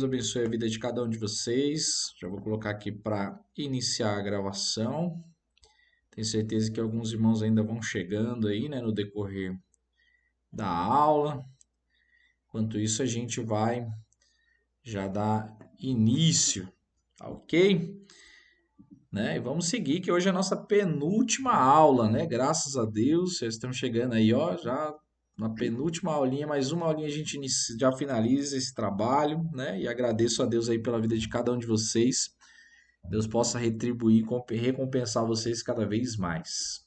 Deus abençoe a vida de cada um de vocês. Já vou colocar aqui para iniciar a gravação. Tenho certeza que alguns irmãos ainda vão chegando aí, né, no decorrer da aula. Enquanto isso, a gente vai já dar início, tá ok? Né? E vamos seguir, que hoje é a nossa penúltima aula, né? Graças a Deus, já estamos chegando aí, ó, já na penúltima aulinha, mais uma aulinha a gente já finaliza esse trabalho, né? E agradeço a Deus aí pela vida de cada um de vocês. Deus possa retribuir e recompensar vocês cada vez mais.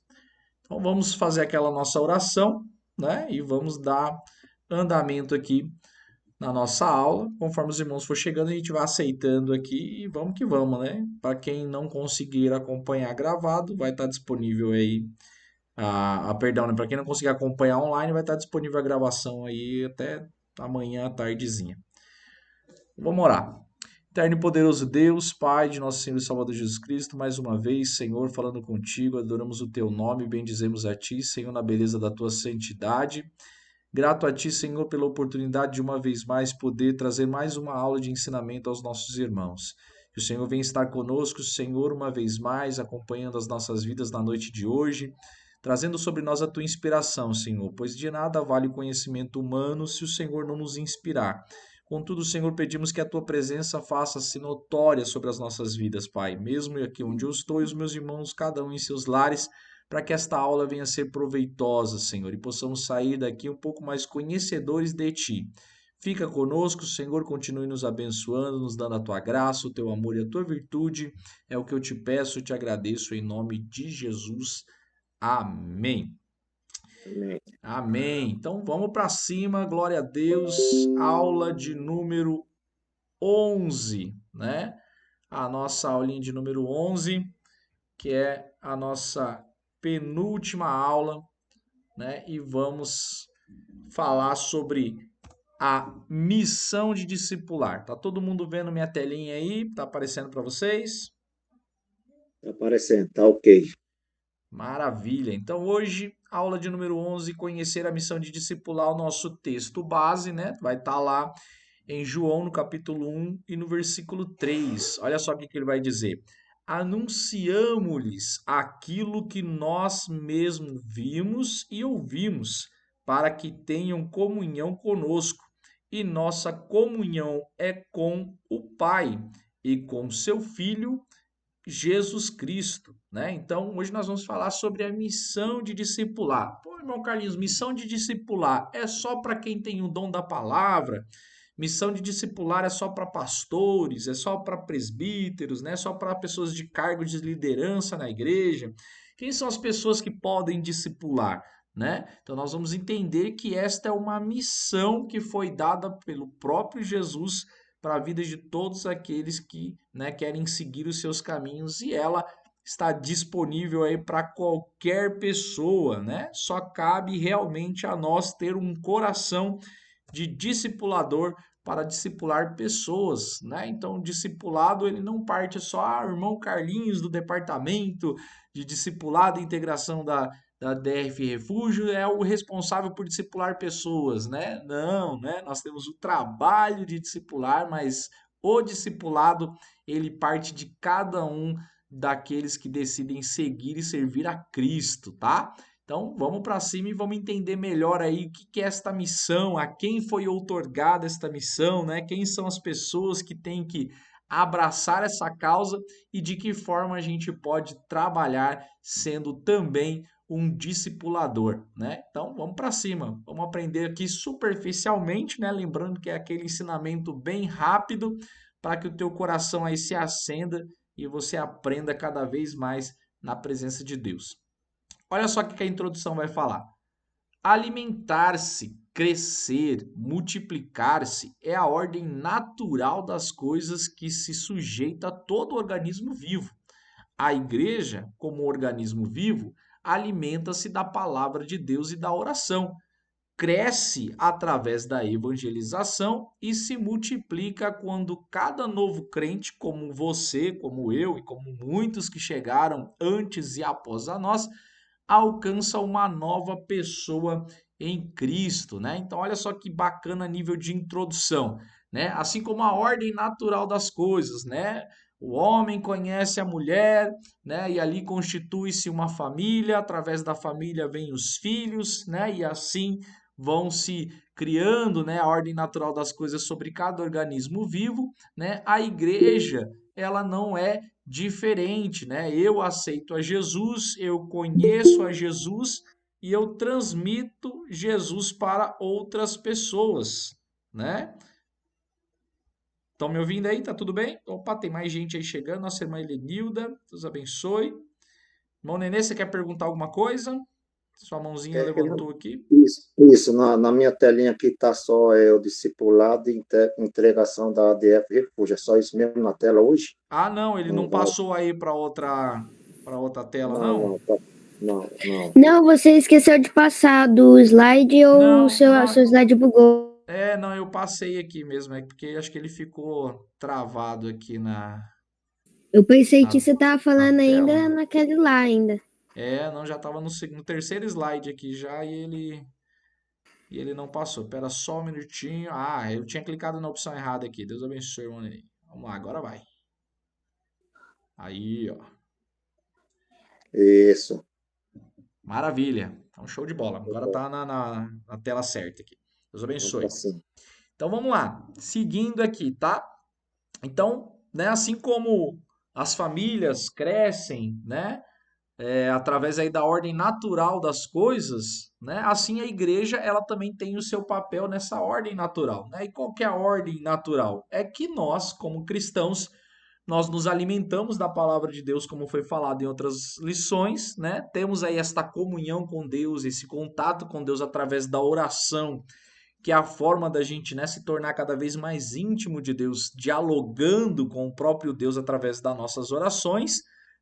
Então vamos fazer aquela nossa oração, né? E vamos dar andamento aqui na nossa aula. Conforme os irmãos for chegando, a gente vai aceitando aqui e vamos que vamos, né? Para quem não conseguir acompanhar gravado, vai estar disponível aí perdão, né? Para quem não conseguir acompanhar online, vai estar disponível a gravação aí até amanhã à tardezinha. Vamos orar. Eterno e poderoso Deus, Pai de nosso Senhor e Salvador Jesus Cristo, mais uma vez, Senhor, falando contigo, adoramos o teu nome, bendizemos a ti, Senhor, na beleza da tua santidade. Grato a ti, Senhor, pela oportunidade de uma vez mais poder trazer mais uma aula de ensinamento aos nossos irmãos. Que o Senhor venha estar conosco, Senhor, uma vez mais, acompanhando as nossas vidas na noite de hoje, trazendo sobre nós a tua inspiração, Senhor, pois de nada vale o conhecimento humano se o Senhor não nos inspirar. Contudo, Senhor, pedimos que a tua presença faça-se notória sobre as nossas vidas, Pai, mesmo aqui onde eu estou e os meus irmãos, cada um em seus lares, para que esta aula venha a ser proveitosa, Senhor, e possamos sair daqui um pouco mais conhecedores de Ti. Fica conosco, Senhor, continue nos abençoando, nos dando a Tua graça, o Teu amor e a Tua virtude. É o que eu te peço e te agradeço em nome de Jesus. Amém. Amém. Amém. Então vamos para cima, glória a Deus. Aula de número 11, né? A nossa aulinha de número 11, que é a nossa penúltima aula, né? E vamos falar sobre a missão de discipular. Tá todo mundo vendo minha telinha aí? Tá aparecendo para vocês? Tá aparecendo, tá ok. Maravilha. Então hoje, aula de número 11, conhecer a missão de discipular, o nosso texto base, né? Vai estar lá em João, no capítulo 1 e no versículo 3. Olha só o que ele vai dizer. Anunciamo-lhes aquilo que nós mesmos vimos e ouvimos, para que tenham comunhão conosco. E nossa comunhão é com o Pai e com seu Filho, Jesus Cristo, né? Então, hoje nós vamos falar sobre a missão de discipular. Pô, irmão Carlinhos, missão de discipular é só para quem tem o dom da palavra? Missão de discipular é só para pastores, é só para presbíteros, né? É só para pessoas de cargo de liderança na igreja? Quem são as pessoas que podem discipular, né? Então nós vamos entender que esta é uma missão que foi dada pelo próprio Jesus para a vida de todos aqueles que, né, querem seguir os seus caminhos, e ela está disponível aí para qualquer pessoa, né? Só cabe realmente a nós ter um coração de discipulador para discipular pessoas, né? Então, o discipulado ele não parte só, irmão Carlinhos do departamento de discipulado e integração da DF Refúgio é o responsável por discipular pessoas, né? Não, né? Nós temos o trabalho de discipular, mas o discipulado ele parte de cada um daqueles que decidem seguir e servir a Cristo, tá? Então vamos para cima e vamos entender melhor aí o que é esta missão, a quem foi outorgada esta missão, né? Quem são as pessoas que têm que abraçar essa causa e de que forma a gente pode trabalhar sendo também um discipulador, né? Então vamos para cima, vamos aprender aqui superficialmente, né? Lembrando que é aquele ensinamento bem rápido para que o teu coração aí se acenda e você aprenda cada vez mais na presença de Deus. Olha só o que a introdução vai falar. Alimentar-se, crescer, multiplicar-se é a ordem natural das coisas que se sujeita a todo organismo vivo. A igreja, como organismo vivo, alimenta-se da palavra de Deus e da oração, cresce através da evangelização e se multiplica quando cada novo crente, como você, como eu e como muitos que chegaram antes e após a nós, alcança uma nova pessoa em Cristo, né? Então, olha só que bacana nível de introdução. né? Assim como a ordem natural das coisas, né? O homem conhece a mulher, né? E ali constitui-se uma família, através da família vêm os filhos, né? E assim vão se criando, né, a ordem natural das coisas sobre cada organismo vivo, né? A igreja, ela não é diferente, né? Eu aceito a Jesus, eu conheço a Jesus e eu transmito Jesus para outras pessoas, né? Estão me ouvindo aí? Tá tudo bem? Opa, tem mais gente aí chegando. Nossa irmã Helenilda, Deus abençoe. Irmão Nenê, você quer perguntar alguma coisa? Sua mãozinha É, levantou aqui. isso, na minha telinha aqui está só o discipulado e entregação da ADF Refúgio. É só isso mesmo na tela hoje? Ah, não, ele Não não vai. passou aí para outra tela, Não, não? não, tá, não, não. Não, você esqueceu de passar do slide ou o Não, seu não. slide bugou. Não, eu passei aqui mesmo, é porque acho que ele ficou travado aqui Eu pensei na, que você tava na falando tela. ainda naquele lá ainda. Não, já estava no terceiro slide aqui já e ele não passou. Pera só um minutinho. Ah, eu tinha clicado na opção errada aqui. Deus abençoe, mano. Vamos lá, agora vai. Aí, ó. Isso. Maravilha. Então, show de bola. Agora Então, tá na tela certa aqui. Deus então, abençoe. assim. Então, vamos lá. Seguindo aqui, tá? Então, né, assim como as famílias crescem, né, através aí da ordem natural das coisas, né, assim a igreja ela também tem o seu papel nessa ordem natural, né? E qual que é a ordem natural? É que nós, como cristãos, nós nos alimentamos da palavra de Deus, como foi falado em outras lições, né? Temos aí esta comunhão com Deus, esse contato com Deus através da oração, que é a forma da gente, né, se tornar cada vez mais íntimo de Deus, dialogando com o próprio Deus através das nossas orações,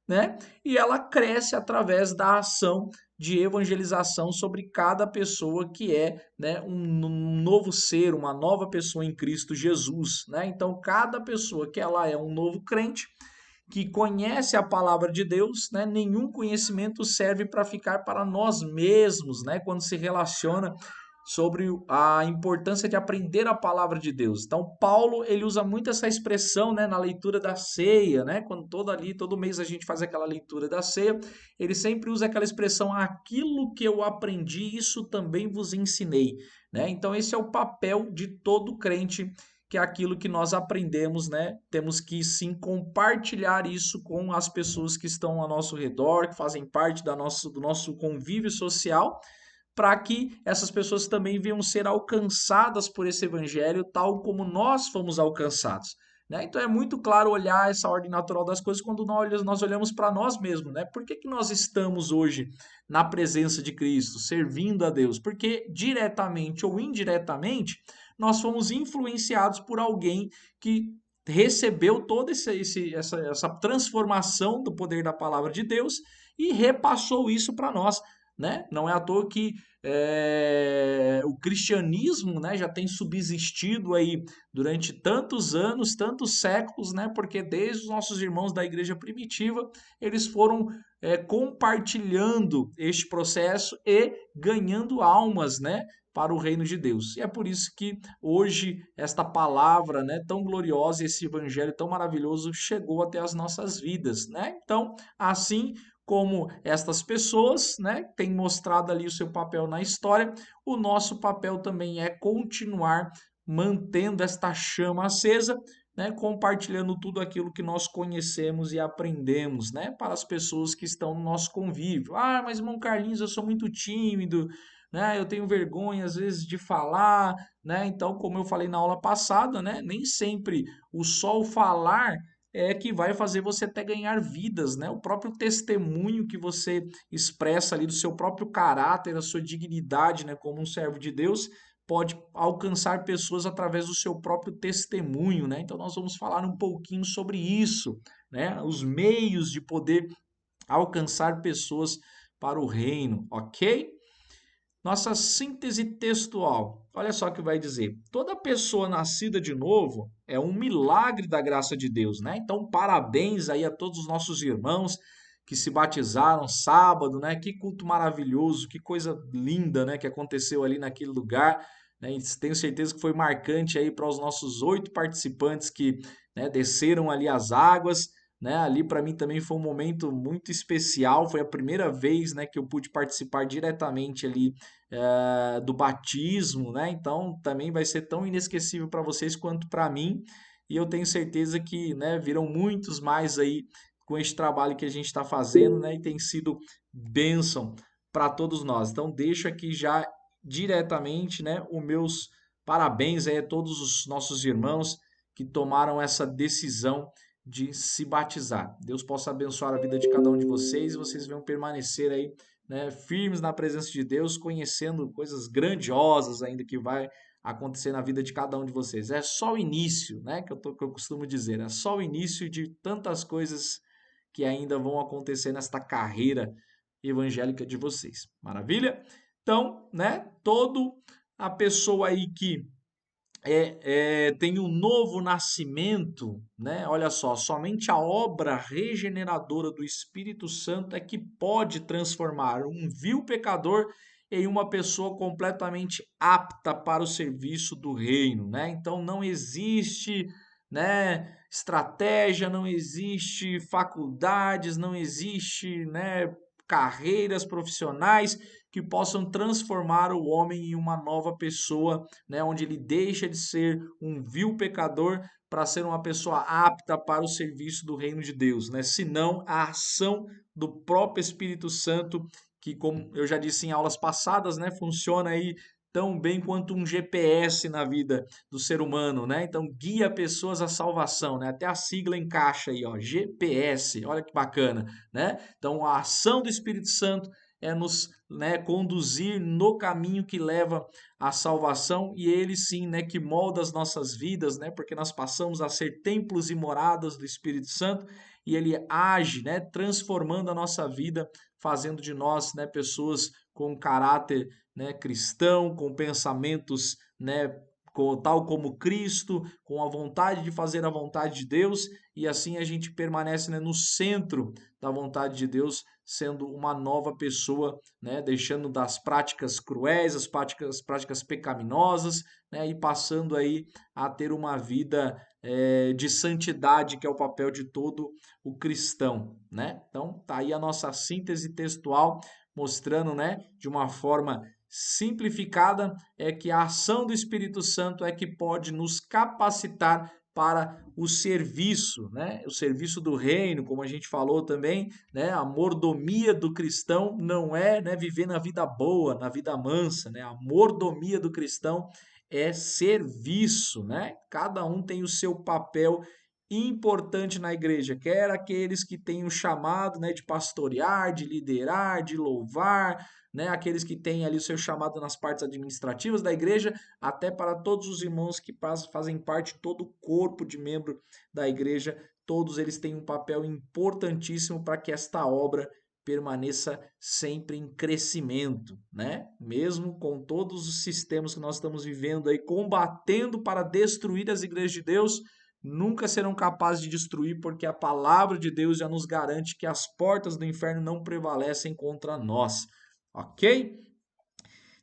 né? E ela cresce através da ação de evangelização sobre cada pessoa que é, né, um novo ser, uma nova pessoa em Cristo Jesus, né? Então, cada pessoa que ela é um novo crente, que conhece a palavra de Deus, né? Nenhum conhecimento serve para ficar para nós mesmos, né? Quando se relaciona sobre a importância de aprender a palavra de Deus. Então, Paulo, ele usa muito essa expressão, né, na leitura da ceia, né? Quando todo mês a gente faz aquela leitura da ceia, ele sempre usa aquela expressão: aquilo que eu aprendi, isso também vos ensinei, né? Então, esse é o papel de todo crente, que é aquilo que nós aprendemos, né? Temos que sim compartilhar isso com as pessoas que estão ao nosso redor, que fazem parte do nosso convívio social, para que essas pessoas também venham ser alcançadas por esse evangelho, tal como nós fomos alcançados. Né? Então é muito claro olhar essa ordem natural das coisas quando nós olhamos para nós mesmos. Né? Por que, que nós estamos hoje na presença de Cristo, servindo a Deus? Porque diretamente ou indiretamente nós fomos influenciados por alguém que recebeu toda essa transformação do poder da palavra de Deus e repassou isso para nós. Né? Não é à toa que o cristianismo, né, já tem subsistido aí durante tantos anos, tantos séculos, né, porque desde os nossos irmãos da igreja primitiva, eles foram compartilhando este processo e ganhando almas, né, para o reino de Deus. E é por isso que hoje esta palavra, né, tão gloriosa, esse evangelho tão maravilhoso chegou até as nossas vidas, né? Então, assim como estas pessoas, né, têm mostrado ali o seu papel na história, o nosso papel também é continuar mantendo esta chama acesa, né, compartilhando tudo aquilo que nós conhecemos e aprendemos, né, para as pessoas que estão no nosso convívio. Ah, mas irmão Carlinhos, eu sou muito tímido, né, eu tenho vergonha às vezes de falar, né? Então, como eu falei na aula passada, né, nem sempre o só o falar é que vai fazer você até ganhar vidas, né? O próprio testemunho que você expressa ali do seu próprio caráter, da sua dignidade, né, como um servo de Deus, pode alcançar pessoas através do seu próprio testemunho, né? Então nós vamos falar um pouquinho sobre isso, né? Os meios de poder alcançar pessoas para o reino, ok? Nossa síntese textual. Olha só o que vai dizer. Toda pessoa nascida de novo é um milagre da graça de Deus, né? Então, parabéns aí a todos os nossos irmãos que se batizaram sábado, né? Que culto maravilhoso, que coisa linda, né, que aconteceu ali naquele lugar, né? E tenho certeza que foi marcante aí para os nossos 8 participantes que, né, desceram ali as águas, né? Ali para mim também foi um momento muito especial, foi a primeira vez, né, que eu pude participar diretamente ali do batismo, né? Então também vai ser tão inesquecível para vocês quanto para mim, e eu tenho certeza que, né, virão muitos mais aí com este trabalho que a gente está fazendo, né? E tem sido bênção para todos nós. Então deixo aqui já diretamente, né, os meus parabéns aí a todos os nossos irmãos que tomaram essa decisão de se batizar. Deus possa abençoar a vida de cada um de vocês e vocês venham permanecer aí, né, firmes na presença de Deus, conhecendo coisas grandiosas ainda que vai acontecer na vida de cada um de vocês. É só o início, né, que eu costumo dizer, é só o início de tantas coisas que ainda vão acontecer nesta carreira evangélica de vocês. Maravilha? Então, né, todo a pessoa aí que tem um novo nascimento, né? Olha só, somente a obra regeneradora do Espírito Santo é que pode transformar um vil pecador em uma pessoa completamente apta para o serviço do reino, né? Então não existe, né, estratégia, não existe faculdades, não existe, né, carreiras profissionais que possam transformar o homem em uma nova pessoa, né, onde ele deixa de ser um vil pecador para ser uma pessoa apta para o serviço do reino de Deus, né? Senão a ação do próprio Espírito Santo, que, como eu já disse em aulas passadas, né, funciona aí tão bem quanto um GPS na vida do ser humano, né? Então guia pessoas à salvação, né? Até a sigla encaixa aí, ó, GPS. Olha que bacana, né? Então a ação do Espírito Santo é nos, né, conduzir no caminho que leva à salvação, e ele sim, né, que molda as nossas vidas, né, porque nós passamos a ser templos e moradas do Espírito Santo, e ele age, né, transformando a nossa vida, fazendo de nós, né, pessoas com caráter, né, cristão, com pensamentos, né, tal como Cristo, com a vontade de fazer a vontade de Deus, e assim a gente permanece, né, no centro da vontade de Deus, sendo uma nova pessoa, né, deixando das práticas cruéis, as práticas pecaminosas, né, e passando aí a ter uma vida de santidade, que é o papel de todo o cristão, né? Então tá aí a nossa síntese textual mostrando, né, de uma forma simplificada, é que a ação do Espírito Santo é que pode nos capacitar para o serviço, né? O serviço do reino, como a gente falou também, né? A mordomia do cristão não é, né, viver na vida boa, na vida mansa, né? A mordomia do cristão é serviço, né? Cada um tem o seu papel importante na igreja, quer aqueles que têm o chamado, né, de pastorear, de liderar, de louvar, né, aqueles que têm ali o seu chamado nas partes administrativas da igreja, até para todos os irmãos que fazem parte de todo o corpo de membro da igreja, todos eles têm um papel importantíssimo para que esta obra permaneça sempre em crescimento, né? Mesmo com todos os sistemas que nós estamos vivendo aí, combatendo para destruir as igrejas de Deus, nunca serão capazes de destruir, porque a palavra de Deus já nos garante que as portas do inferno não prevalecem contra nós. Ok?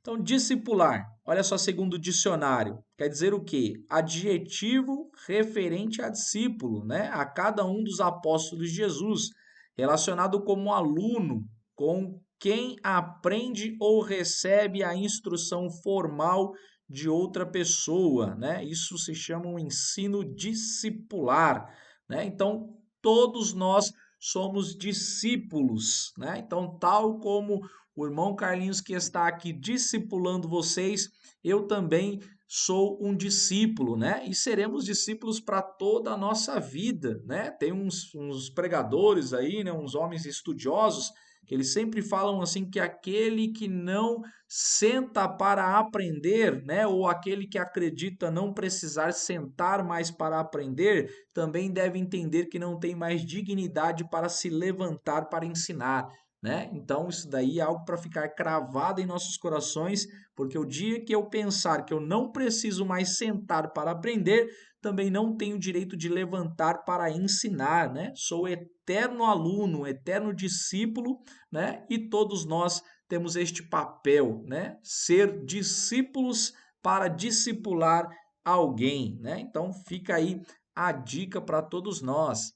Então, discipular, olha só, segundo o dicionário, quer dizer o quê? Adjetivo referente a discípulo, né? A cada um dos apóstolos de Jesus, relacionado como aluno, com quem aprende ou recebe a instrução formal de outra pessoa, né? Isso se chama um ensino discipular, né? Então, todos nós somos discípulos, né? Então, tal como o irmão Carlinhos que está aqui discipulando vocês, eu também sou um discípulo, né? E seremos discípulos para toda a nossa vida, né? Tem uns pregadores aí, né? Uns homens estudiosos que eles sempre falam assim que aquele que não senta para aprender, né? Ou aquele que acredita não precisar sentar mais para aprender, também deve entender que não tem mais dignidade para se levantar para ensinar, né? Então, isso daí é algo para ficar cravado em nossos corações, porque o dia que eu pensar que eu não preciso mais sentar para aprender, também não tenho direito de levantar para ensinar, né? Sou eterno aluno, eterno discípulo, né? E todos nós temos este papel, né? Ser discípulos para discipular alguém, né? Então fica aí a dica para todos nós.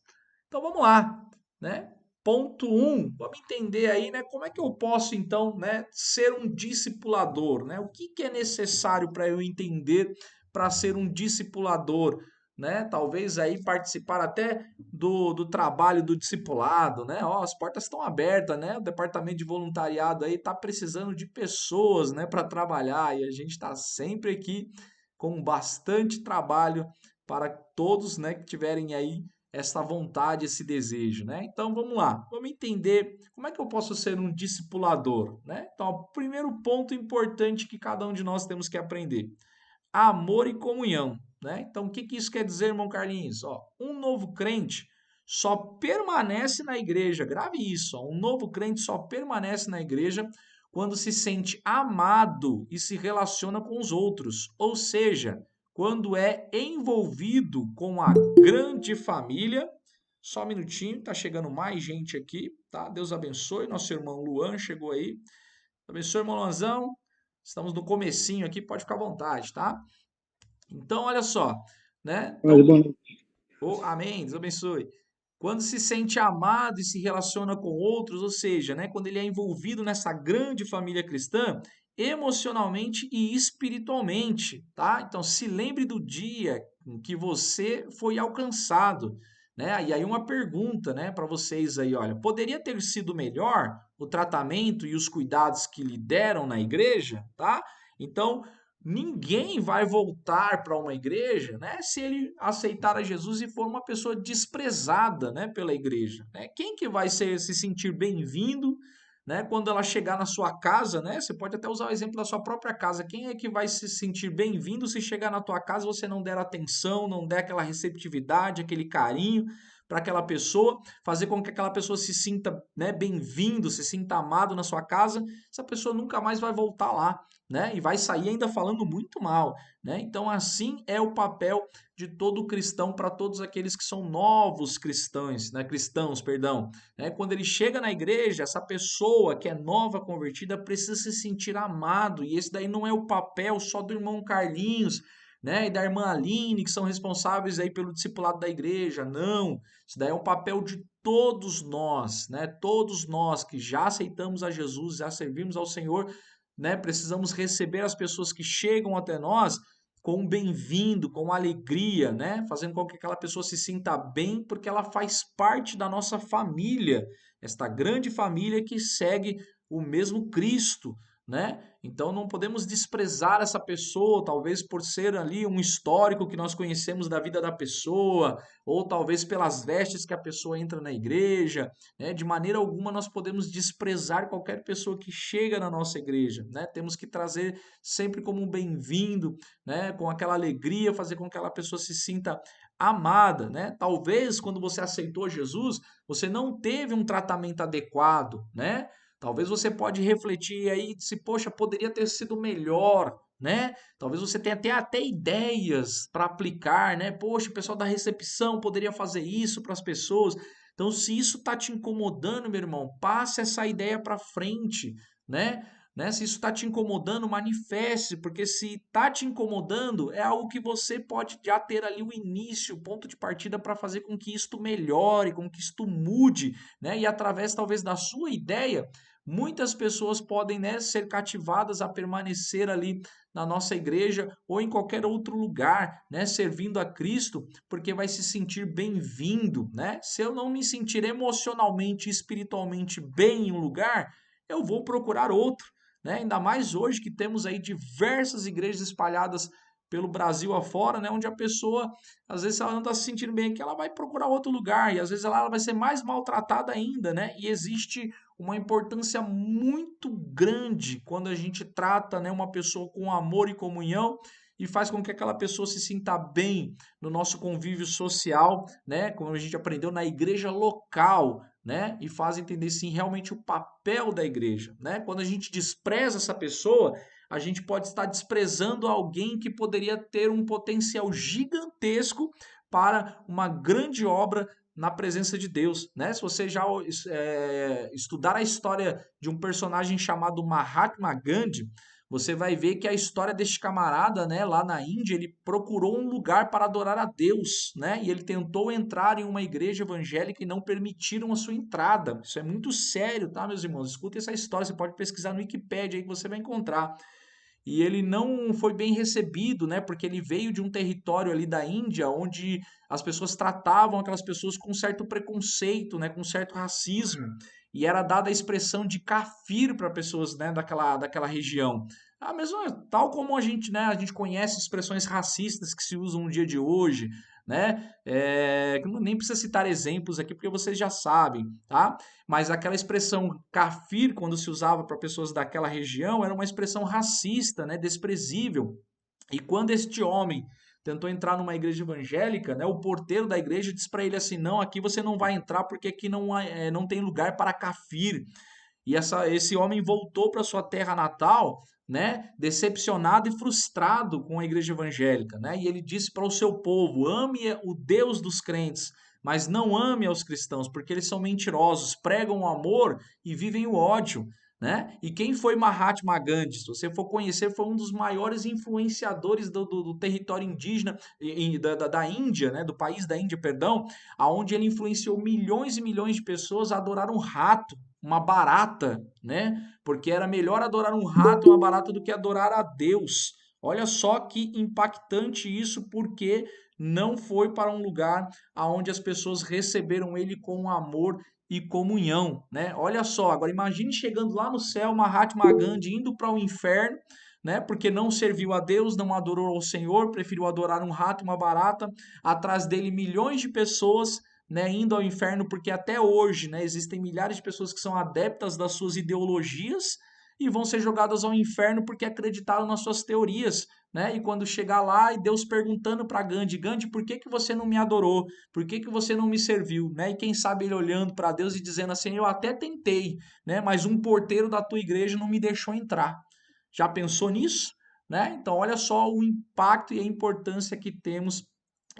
Então vamos lá, né? Ponto 1, vamos entender aí, né, como é que eu posso então, né, ser um discipulador, né? O que é necessário para eu entender para ser um discipulador, né? Talvez aí participar até do trabalho do discipulado, né? Ó, as portas estão abertas, né? O departamento de voluntariado aí está precisando de pessoas, né, para trabalhar e a gente está sempre aqui com bastante trabalho para todos, né, que tiverem aí essa vontade, esse desejo, né? Então vamos lá, vamos entender como é que eu posso ser um discipulador, né? Então, o primeiro ponto importante que cada um de nós temos que aprender: amor e comunhão, né? Então, o que isso quer dizer, irmão Carlinhos? Ó, um novo crente só permanece na igreja, grave isso, ó, um novo crente só permanece na igreja quando se sente amado e se relaciona com os outros, ou seja, quando é envolvido com a grande família. Só um minutinho, tá chegando mais gente aqui, tá? Deus abençoe, nosso irmão Luan chegou aí. Abençoe, irmão Luanzão. Estamos no comecinho aqui, pode ficar à vontade, tá? Então, olha só, né? Então, amém, Deus abençoe. Quando se sente amado e se relaciona com outros, ou seja, né, quando ele é envolvido nessa grande família cristã, emocionalmente e espiritualmente, tá? Então, se lembre do dia em que você foi alcançado, né? E aí uma pergunta, né, para vocês aí, olha, poderia ter sido melhor o tratamento e os cuidados que lhe deram na igreja, tá? Então, ninguém vai voltar para uma igreja, né, se ele aceitar a Jesus e for uma pessoa desprezada, né, pela igreja, né? Quem que vai se sentir bem-vindo, né, quando ela chegar na sua casa, né? Você pode até usar o exemplo da sua própria casa. Quem é que vai se sentir bem-vindo se chegar na tua casa e você não der atenção, não der aquela receptividade, aquele carinho para aquela pessoa, fazer com que aquela pessoa se sinta, né, bem-vindo, se sinta amado na sua casa? Essa pessoa nunca mais vai voltar lá, né? E vai sair ainda falando muito mal, né? Então, assim é o papel de todo cristão para todos aqueles que são novos cristãos, né? Cristãos, perdão, né? Quando ele chega na igreja, essa pessoa que é nova convertida precisa se sentir amado, e esse daí não é o papel só do irmão Carlinhos, né, e da irmã Aline, que são responsáveis aí pelo discipulado da igreja. Não, isso daí é um papel de todos nós, né? Todos nós que já aceitamos a Jesus, já servimos ao Senhor, né? Precisamos receber as pessoas que chegam até nós com um bem-vindo, com alegria, né? Fazendo com que aquela pessoa se sinta bem, porque ela faz parte da nossa família, esta grande família que segue o mesmo Cristo, né? Então não podemos desprezar essa pessoa, talvez por ser ali um histórico que nós conhecemos da vida da pessoa, ou talvez pelas vestes que a pessoa entra na igreja, né? De maneira alguma nós podemos desprezar qualquer pessoa que chega na nossa igreja, né? Temos que trazer sempre como um bem-vindo, né? Com aquela alegria, fazer com que aquela pessoa se sinta amada, né? Talvez quando você aceitou Jesus, você não teve um tratamento adequado, né? Talvez você pode refletir aí se, poxa, poderia ter sido melhor, né? Talvez você tenha até ideias para aplicar, né? Poxa, o pessoal da recepção poderia fazer isso para as pessoas. Então, se isso está te incomodando, meu irmão, passe essa ideia para frente, né? Se isso está te incomodando, manifeste, porque se está te incomodando, é algo que você pode já ter ali o início, o ponto de partida para fazer com que isto melhore, com que isto mude, né? E através talvez da sua ideia, muitas pessoas podem, né, ser cativadas a permanecer ali na nossa igreja ou em qualquer outro lugar, né, servindo a Cristo, porque vai se sentir bem-vindo, né? Se eu não me sentir emocionalmente e espiritualmente bem em um lugar, eu vou procurar outro, né? Ainda mais hoje que temos aí diversas igrejas espalhadas pelo Brasil afora, né? Onde a pessoa, às vezes, ela não está se sentindo bem aqui, ela vai procurar outro lugar, e às vezes ela vai ser mais maltratada ainda, né? E existe uma importância muito grande quando a gente trata, né, uma pessoa com amor e comunhão e faz com que aquela pessoa se sinta bem no nosso convívio social, né? Como a gente aprendeu na igreja local, né? E faz entender sim realmente o papel da igreja, né? Quando a gente despreza essa pessoa, a gente pode estar desprezando alguém que poderia ter um potencial gigantesco para uma grande obra na presença de Deus, né? Se você já estudar a história de um personagem chamado Mahatma Gandhi, você vai ver que a história deste camarada, né, lá na Índia, ele procurou um lugar para adorar a Deus, né? E ele tentou entrar em uma igreja evangélica e não permitiram a sua entrada. Isso é muito sério, tá, meus irmãos? Escuta essa história, você pode pesquisar no Wikipedia aí que você vai encontrar. E ele não foi bem recebido, né? Porque ele veio de um território ali da Índia onde as pessoas tratavam aquelas pessoas com certo preconceito, né? Com certo racismo. E era dada a expressão de kafir para pessoas, né? Daquela região. A mesma, tal como a gente, né? A gente conhece expressões racistas que se usam no dia de hoje, né? Que nem precisa citar exemplos aqui porque vocês já sabem, tá? Mas aquela expressão kafir, quando se usava para pessoas daquela região, era uma expressão racista, né, desprezível. E quando este homem tentou entrar numa igreja evangélica, né, o porteiro da igreja disse para ele assim: não, aqui você não vai entrar porque aqui não tem lugar para kafir. E esse homem voltou para sua terra natal, né, decepcionado e frustrado com a igreja evangélica, né? E ele disse para o seu povo: ame o Deus dos crentes, mas não ame aos cristãos, porque eles são mentirosos, pregam o amor e vivem o ódio, né? E quem foi Mahatma Gandhi? Se você for conhecer, foi um dos maiores influenciadores do território indígena da Índia, né? Do país da Índia, perdão, aonde ele influenciou milhões e milhões de pessoas a adorar um rato, uma barata, né? Porque era melhor adorar um rato ou uma barata do que adorar a Deus. Olha só que impactante isso, porque não foi para um lugar aonde as pessoas receberam ele com amor e comunhão, né? Olha só, agora imagine chegando lá no céu, Mahatma Gandhi indo para o inferno, né? Porque não serviu a Deus, não adorou ao Senhor, preferiu adorar um rato e uma barata, atrás dele milhões de pessoas, né, indo ao inferno, porque até hoje, né, existem milhares de pessoas que são adeptas das suas ideologias e vão ser jogadas ao inferno porque acreditaram nas suas teorias, né? E quando chegar lá e Deus perguntando para Gandhi, Gandhi, por que que você não me adorou? Por que que você não me serviu, né? E quem sabe ele olhando para Deus e dizendo assim, eu até tentei, né, mas um porteiro da tua igreja não me deixou entrar. Já pensou nisso? Né? Então, olha só o impacto e a importância que temos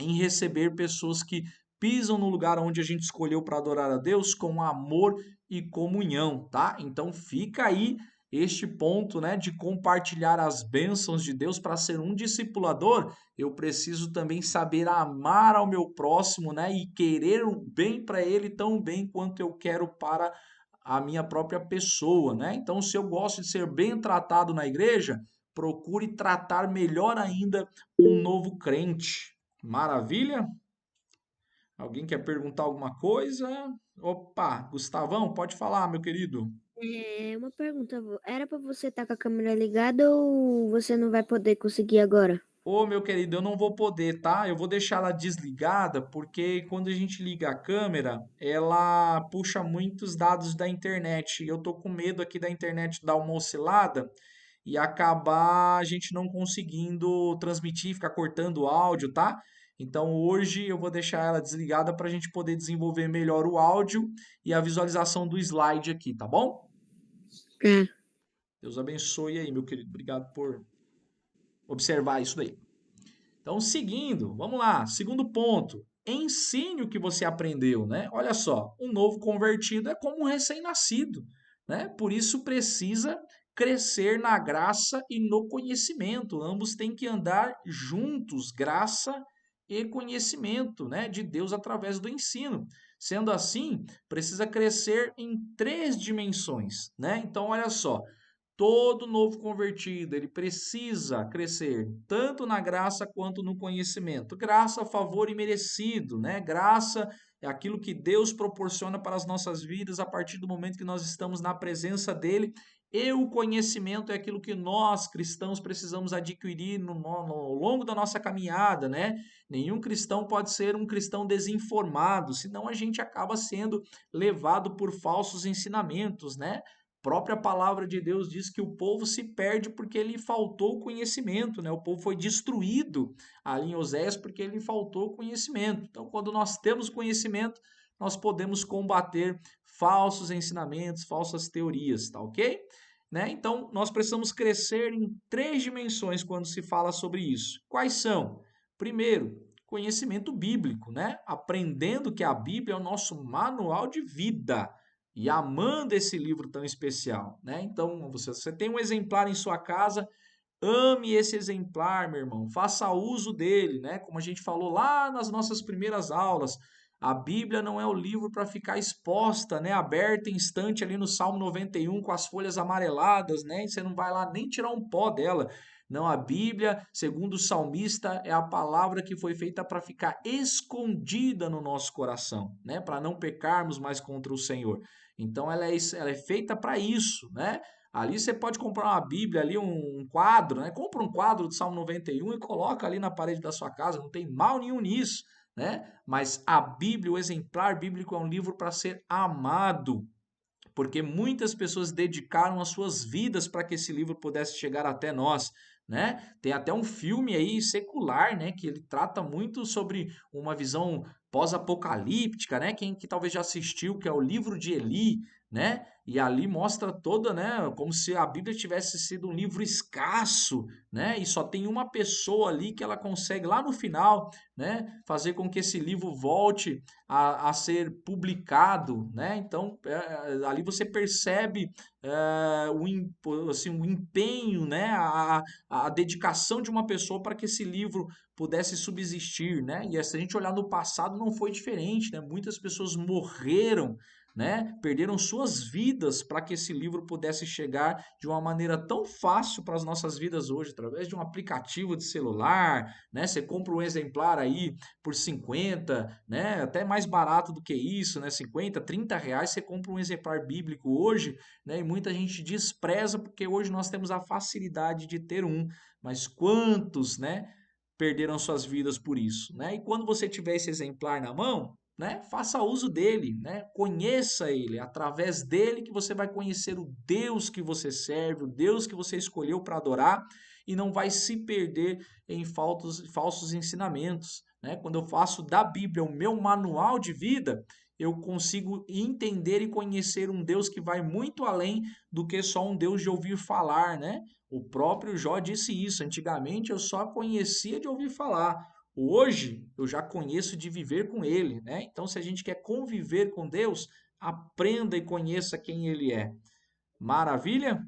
em receber pessoas que pisam no lugar onde a gente escolheu para adorar a Deus com amor e comunhão, tá? Então fica aí este ponto, né, de compartilhar as bênçãos de Deus. Para ser um discipulador, eu preciso também saber amar ao meu próximo, né, e querer o bem para ele tão bem quanto eu quero para a minha própria pessoa, né? Então, se eu gosto de ser bem tratado na igreja, procure tratar melhor ainda um novo crente. Maravilha? Alguém quer perguntar alguma coisa? Opa, Gustavão, pode falar, meu querido. Uma pergunta. Era pra você estar com a câmera ligada ou você não vai poder conseguir agora? Ô, meu querido, eu não vou poder, tá? Eu vou deixar ela desligada, porque quando a gente liga a câmera, ela puxa muitos dados da internet. E eu tô com medo aqui da internet dar uma oscilada e acabar a gente não conseguindo transmitir, ficar cortando o áudio, tá? Então hoje eu vou deixar ela desligada para a gente poder desenvolver melhor o áudio e a visualização do slide aqui, tá bom? Tá. Deus abençoe aí, meu querido. Obrigado por observar isso daí. Então, seguindo, vamos lá. Segundo ponto, ensine o que você aprendeu, né? Olha só, um novo convertido é como um recém-nascido, né? Por isso precisa crescer na graça e no conhecimento. Ambos têm que andar juntos, graça e conhecimento, né, de Deus através do ensino. Sendo assim, precisa crescer em três dimensões, né? Então, olha só, todo novo convertido, ele precisa crescer tanto na graça quanto no conhecimento. Graça, favor imerecido, né? Graça é aquilo que Deus proporciona para as nossas vidas a partir do momento que nós estamos na presença dele. E o conhecimento é aquilo que nós, cristãos, precisamos adquirir no longo da nossa caminhada, né? Nenhum cristão pode ser um cristão desinformado, senão a gente acaba sendo levado por falsos ensinamentos, né? Própria palavra de Deus diz que o povo se perde porque lhe faltou conhecimento, né? O povo foi destruído ali em Oséias porque lhe faltou conhecimento. Então, quando nós temos conhecimento, nós podemos combater falsos ensinamentos, falsas teorias, tá ok? Né? Então, nós precisamos crescer em três dimensões quando se fala sobre isso. Quais são? Primeiro, conhecimento bíblico, né? Aprendendo que a Bíblia é o nosso manual de vida. e amando esse livro tão especial, né? Então, você tem um exemplar em sua casa, ame esse exemplar, meu irmão. Faça uso dele, né? Como a gente falou lá nas nossas primeiras aulas, a Bíblia não é o livro para ficar exposta, né? Aberta em estante ali no Salmo 91 com as folhas amareladas, né? E você não vai lá nem tirar um pó dela. Não, a Bíblia, segundo o salmista, é a palavra que foi feita para ficar escondida no nosso coração, né? Para não pecarmos mais contra o Senhor. Então ela é feita para isso, né? Ali você pode comprar uma Bíblia, ali um quadro, né? Compra um quadro do Salmo 91 e coloca ali na parede da sua casa, não tem mal nenhum nisso, né? Mas a Bíblia, o exemplar bíblico é um livro para ser amado, porque muitas pessoas dedicaram as suas vidas para que esse livro pudesse chegar até nós, né? Tem até um filme aí secular, né, que ele trata muito sobre uma visão pós-apocalíptica, né? Quem que talvez já assistiu, que é o livro de Eli, né? E ali mostra toda, né, como se a Bíblia tivesse sido um livro escasso, né? E só tem uma pessoa ali que ela consegue lá no final, né, fazer com que esse livro volte a ser publicado, né? Então, ali você percebe assim, o empenho, né? A dedicação de uma pessoa para que esse livro pudesse subsistir, né? E se a gente olhar no passado, não foi diferente, né? Muitas pessoas morreram, né? Perderam suas vidas para que esse livro pudesse chegar de uma maneira tão fácil para as nossas vidas hoje, através de um aplicativo de celular, né? Você compra um exemplar aí por 50, né? Até mais barato do que isso, né? 50, 30 reais você compra um exemplar bíblico hoje, né? E muita gente despreza porque hoje nós temos a facilidade de ter um, mas quantos, né, perderam suas vidas por isso, né? E quando você tiver esse exemplar na mão, né, faça uso dele, né? Conheça ele, através dele que você vai conhecer o Deus que você serve, o Deus que você escolheu para adorar e não vai se perder em falsos ensinamentos, né? Quando eu faço da Bíblia o meu manual de vida, eu consigo entender e conhecer um Deus que vai muito além do que só um Deus de ouvir falar, né? O próprio Jó disse isso. Antigamente eu só conhecia de ouvir falar. Hoje eu já conheço de viver com ele, né? Então, se a gente quer conviver com Deus, aprenda e conheça quem ele é. Maravilha?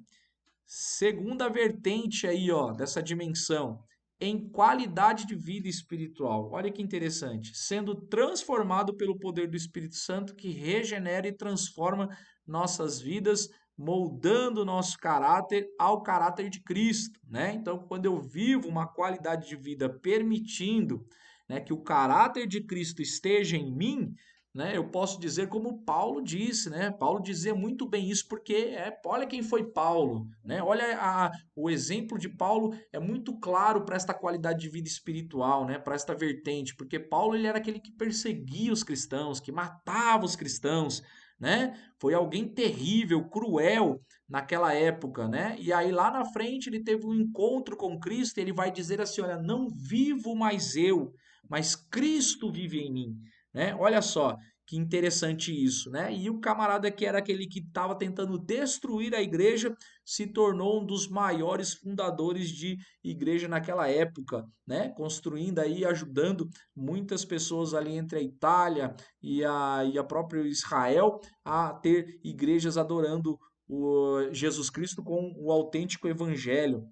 Segunda vertente aí, ó, dessa dimensão, em qualidade de vida espiritual. Olha que interessante, sendo transformado pelo poder do Espírito Santo que regenera e transforma nossas vidas, moldando nosso caráter ao caráter de Cristo, né? Então, quando eu vivo uma qualidade de vida permitindo, né, que o caráter de Cristo esteja em mim, né? Eu posso dizer como Paulo disse, né? Paulo dizia muito bem isso porque olha quem foi Paulo, né? Olha o exemplo de Paulo é muito claro para esta qualidade de vida espiritual, né? Para esta vertente, porque Paulo ele era aquele que perseguia os cristãos, que matava os cristãos, né? Foi alguém terrível, cruel naquela época, né? E aí lá na frente ele teve um encontro com Cristo, e ele vai dizer assim, olha, não vivo mais eu, mas Cristo vive em mim, né? Olha só que interessante isso, né? E o camarada que era aquele que estava tentando destruir a igreja se tornou um dos maiores fundadores de igreja naquela época, né? Construindo aí, ajudando muitas pessoas ali entre a Itália e a própria Israel a ter igrejas adorando o Jesus Cristo com o autêntico evangelho,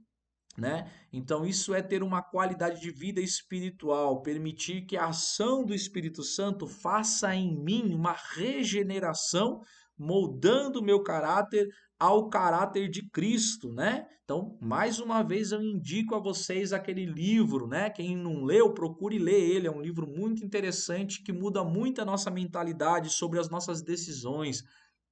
né? Então, isso é ter uma qualidade de vida espiritual, permitir que a ação do Espírito Santo faça em mim uma regeneração, moldando o meu caráter ao caráter de Cristo, né? Então, mais uma vez eu indico a vocês aquele livro, né? Quem não leu, procure ler ele, é um livro muito interessante que muda muito a nossa mentalidade sobre as nossas decisões,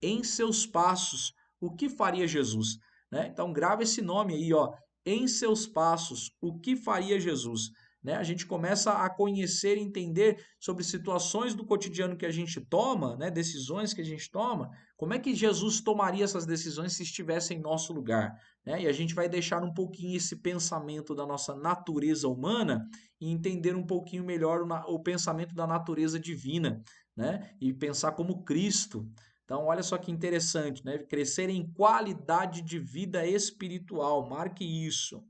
em seus passos, o que faria Jesus, né? Então, grava esse nome aí, ó, em seus passos, o que faria Jesus? Né? A gente começa a conhecer e entender sobre situações do cotidiano que a gente toma, né? Decisões que a gente toma, como é que Jesus tomaria essas decisões se estivesse em nosso lugar? Né? E a gente vai deixar um pouquinho esse pensamento da nossa natureza humana e entender um pouquinho melhor o pensamento da natureza divina, né? E pensar como Cristo. Então, olha só que interessante, né? Crescer em qualidade de vida espiritual, marque isso.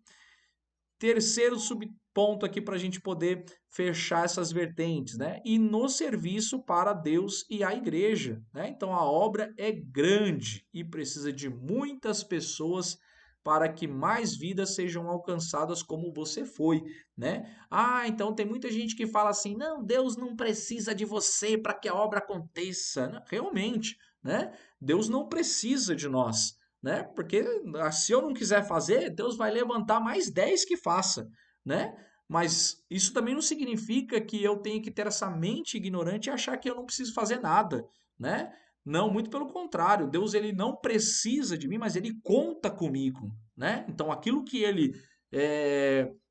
terceiro subponto aqui para a gente poder fechar essas vertentes, né? E no serviço para Deus e a igreja, né? Então a obra é grande e precisa de muitas pessoas para que mais vidas sejam alcançadas como você foi, né? Ah, então tem muita gente que fala assim: "Não, Deus não precisa de você para que a obra aconteça". Não, realmente, né? Deus não precisa de nós, né? Porque se eu não quiser fazer, Deus vai levantar mais 10 que faça, né? Mas isso também não significa que eu tenho que ter essa mente ignorante e achar que eu não preciso fazer nada, né? Não, muito pelo contrário. Deus ele não precisa de mim, mas ele conta comigo, né? Então aquilo que ele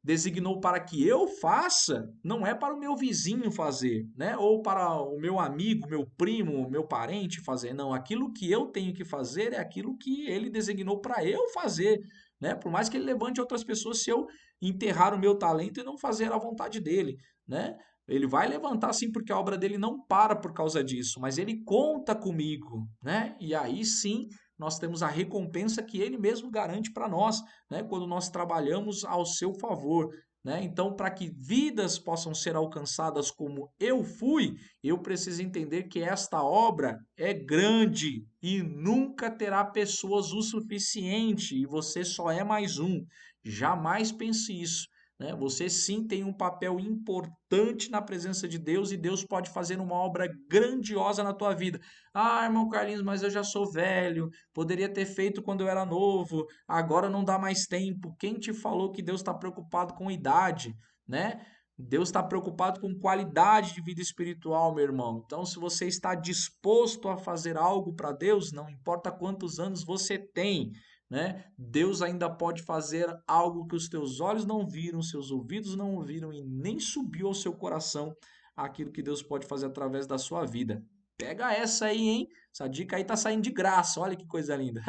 designou para que eu faça, não é para o meu vizinho fazer, né? Ou para o meu amigo, meu primo, meu parente fazer. Não, aquilo que eu tenho que fazer é aquilo que ele designou para eu fazer, né? Por mais que ele levante outras pessoas, se eu enterrar o meu talento e não fazer a vontade dele, né? Ele vai levantar sim, porque a obra dele não para por causa disso, mas ele conta comigo, né? E aí sim nós temos a recompensa que ele mesmo garante para nós, né? Quando nós trabalhamos ao seu favor, né? Então, para que vidas possam ser alcançadas como eu fui, eu preciso entender que esta obra é grande e nunca terá pessoas o suficiente, e você só é mais um. Jamais pense isso, né? Você sim tem um papel importante na presença de Deus e Deus pode fazer uma obra grandiosa na tua vida. Ah, irmão Carlinhos, mas eu já sou velho, poderia ter feito quando eu era novo, agora não dá mais tempo. Quem te falou que Deus está preocupado com idade, né? Deus está preocupado com qualidade de vida espiritual, meu irmão. Então, se você está disposto a fazer algo para Deus, não importa quantos anos você tem, né? Deus ainda pode fazer algo que os teus olhos não viram, seus ouvidos não ouviram e nem subiu ao seu coração aquilo que Deus pode fazer através da sua vida. Pega essa aí, hein? Essa dica aí tá saindo de graça. Olha que coisa linda.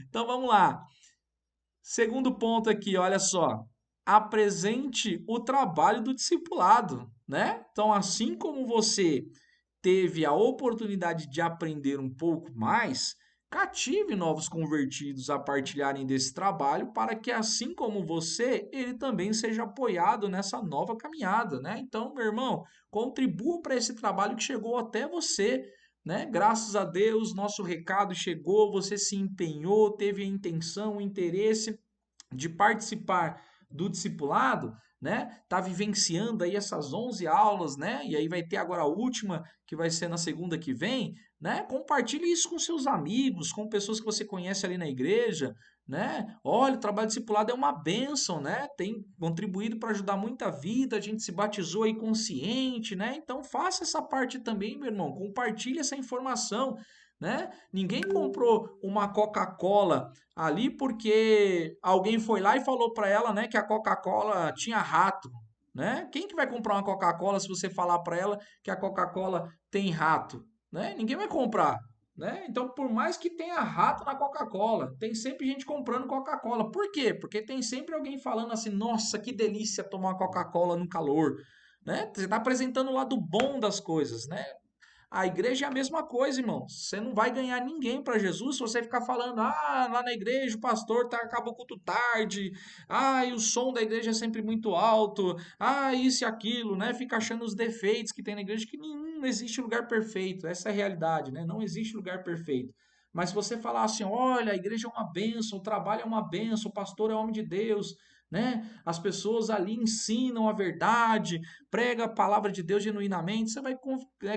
Então vamos lá. Segundo ponto aqui, olha só. Apresente o trabalho do discipulado, né? Então, assim como você teve a oportunidade de aprender um pouco mais, cative novos convertidos a partilharem desse trabalho para que, assim como você, ele também seja apoiado nessa nova caminhada, né? Então, meu irmão, contribua para esse trabalho que chegou até você, né? Graças a Deus, nosso recado chegou, você se empenhou, teve a intenção, o interesse de participar do discipulado, né? Tá vivenciando aí essas 11 aulas, né? E aí vai ter agora a última, que vai ser na segunda que vem, né? Compartilhe isso com seus amigos, com pessoas que você conhece ali na igreja, né? Olha, o trabalho discipulado é uma bênção, né? Tem contribuído para ajudar muita vida, a gente se batizou aí consciente, né? Então faça essa parte também, meu irmão. Compartilhe essa informação, né? Ninguém comprou uma Coca-Cola ali porque alguém foi lá e falou para ela, né, que a Coca-Cola tinha rato, né? Quem que vai comprar uma Coca-Cola se você falar para ela que a Coca-Cola tem rato, né? Ninguém vai comprar, né? Então, por mais que tenha rato na Coca-Cola, tem sempre gente comprando Coca-Cola. Por quê? Porque tem sempre alguém falando assim: "Nossa, que delícia tomar uma Coca-Cola no calor", né? Você está apresentando o lado bom das coisas, né? A igreja é a mesma coisa, irmão. Você não vai ganhar ninguém para Jesus se você ficar falando, ah, lá na igreja o pastor acaba o culto tarde, ah, e o som da igreja é sempre muito alto, ah, isso e aquilo, né? Fica achando os defeitos que tem na igreja, que não existe lugar perfeito. Essa é a realidade, né? Não existe lugar perfeito. Mas se você falar assim, olha, a igreja é uma bênção, o trabalho é uma bênção, o pastor é homem de Deus, né? As pessoas ali ensinam a verdade, prega a palavra de Deus genuinamente, você vai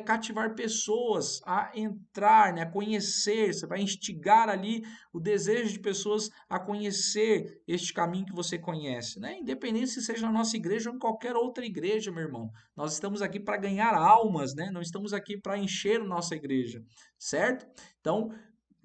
cativar pessoas a entrar, né, a conhecer, você vai instigar ali o desejo de pessoas a conhecer este caminho que você conhece, né? Independente se seja na nossa igreja ou em qualquer outra igreja, meu irmão. Nós estamos aqui para ganhar almas, né? Não estamos aqui para encher a nossa igreja, certo? Então,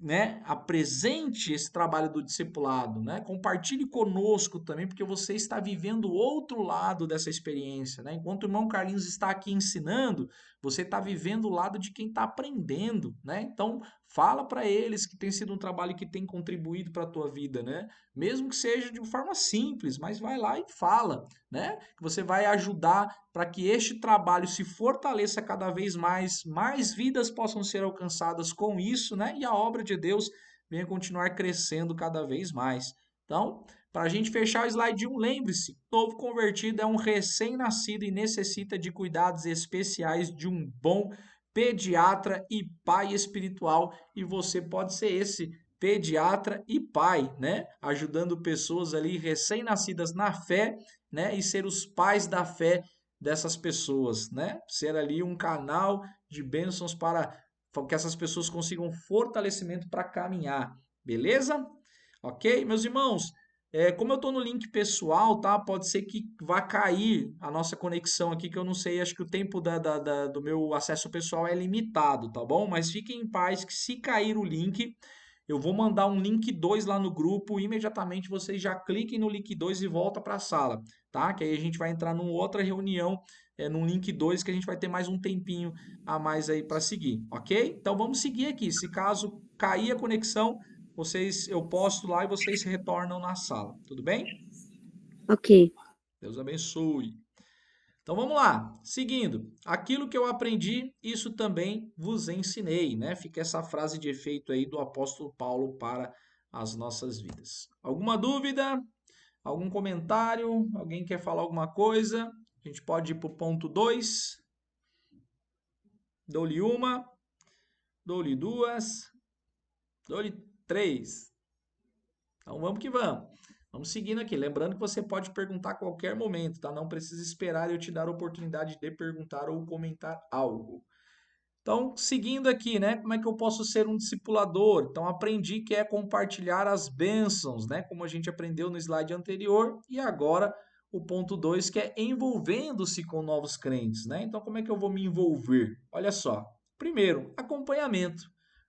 né, apresente esse trabalho do discipulado, né? Compartilhe conosco também, porque você está vivendo o outro lado dessa experiência, né? Enquanto o irmão Carlinhos está aqui ensinando, você está vivendo o lado de quem está aprendendo, né? Então, fala para eles que tem sido um trabalho que tem contribuído para a tua vida, né? Mesmo que seja de forma simples, mas vai lá e fala, né? Que você vai ajudar para que este trabalho se fortaleça cada vez mais vidas possam ser alcançadas com isso, né? E a obra de Deus venha continuar crescendo cada vez mais. Então, Para a gente fechar o slide 1, lembre-se, novo convertido é um recém-nascido e necessita de cuidados especiais de um bom pediatra e pai espiritual, e você pode ser esse pediatra e pai, né? Ajudando pessoas ali recém-nascidas na fé, né? E ser os pais da fé dessas pessoas, né? Ser ali um canal de bênçãos para que essas pessoas consigam fortalecimento para caminhar, beleza? Ok? Meus irmãos, como eu estou no link pessoal, tá? Pode ser que vá cair a nossa conexão aqui, que eu não sei, acho que o tempo do meu acesso pessoal é limitado, tá bom? Mas fiquem em paz que se cair o link, eu vou mandar um link 2 lá no grupo, imediatamente vocês já cliquem no link 2 e volta para a sala, tá? Que aí a gente vai entrar numa outra reunião, num link 2, que a gente vai ter mais um tempinho a mais aí para seguir, ok? Então vamos seguir aqui. Se caso cair a conexão, eu posto lá e vocês retornam na sala, tudo bem? Ok. Deus abençoe. Então vamos lá, seguindo. Aquilo que eu aprendi, isso também vos ensinei, né? Fica essa frase de efeito aí do apóstolo Paulo para as nossas vidas. Alguma dúvida? Algum comentário? Alguém quer falar alguma coisa? A gente pode ir para o ponto 2. Dou-lhe uma, dou-lhe duas, dou-lhe três. Então vamos que vamos. Vamos seguindo aqui. Lembrando que você pode perguntar a qualquer momento, tá? Não precisa esperar eu te dar a oportunidade de perguntar ou comentar algo. Então, seguindo aqui, né? Como é que eu posso ser um discipulador? Então, aprendi que é compartilhar as bênçãos, né? Como a gente aprendeu no slide anterior. E agora, o ponto 2, que é envolvendo-se com novos crentes, né? Então, como é que eu vou me envolver? Olha só. Primeiro, acompanhamento,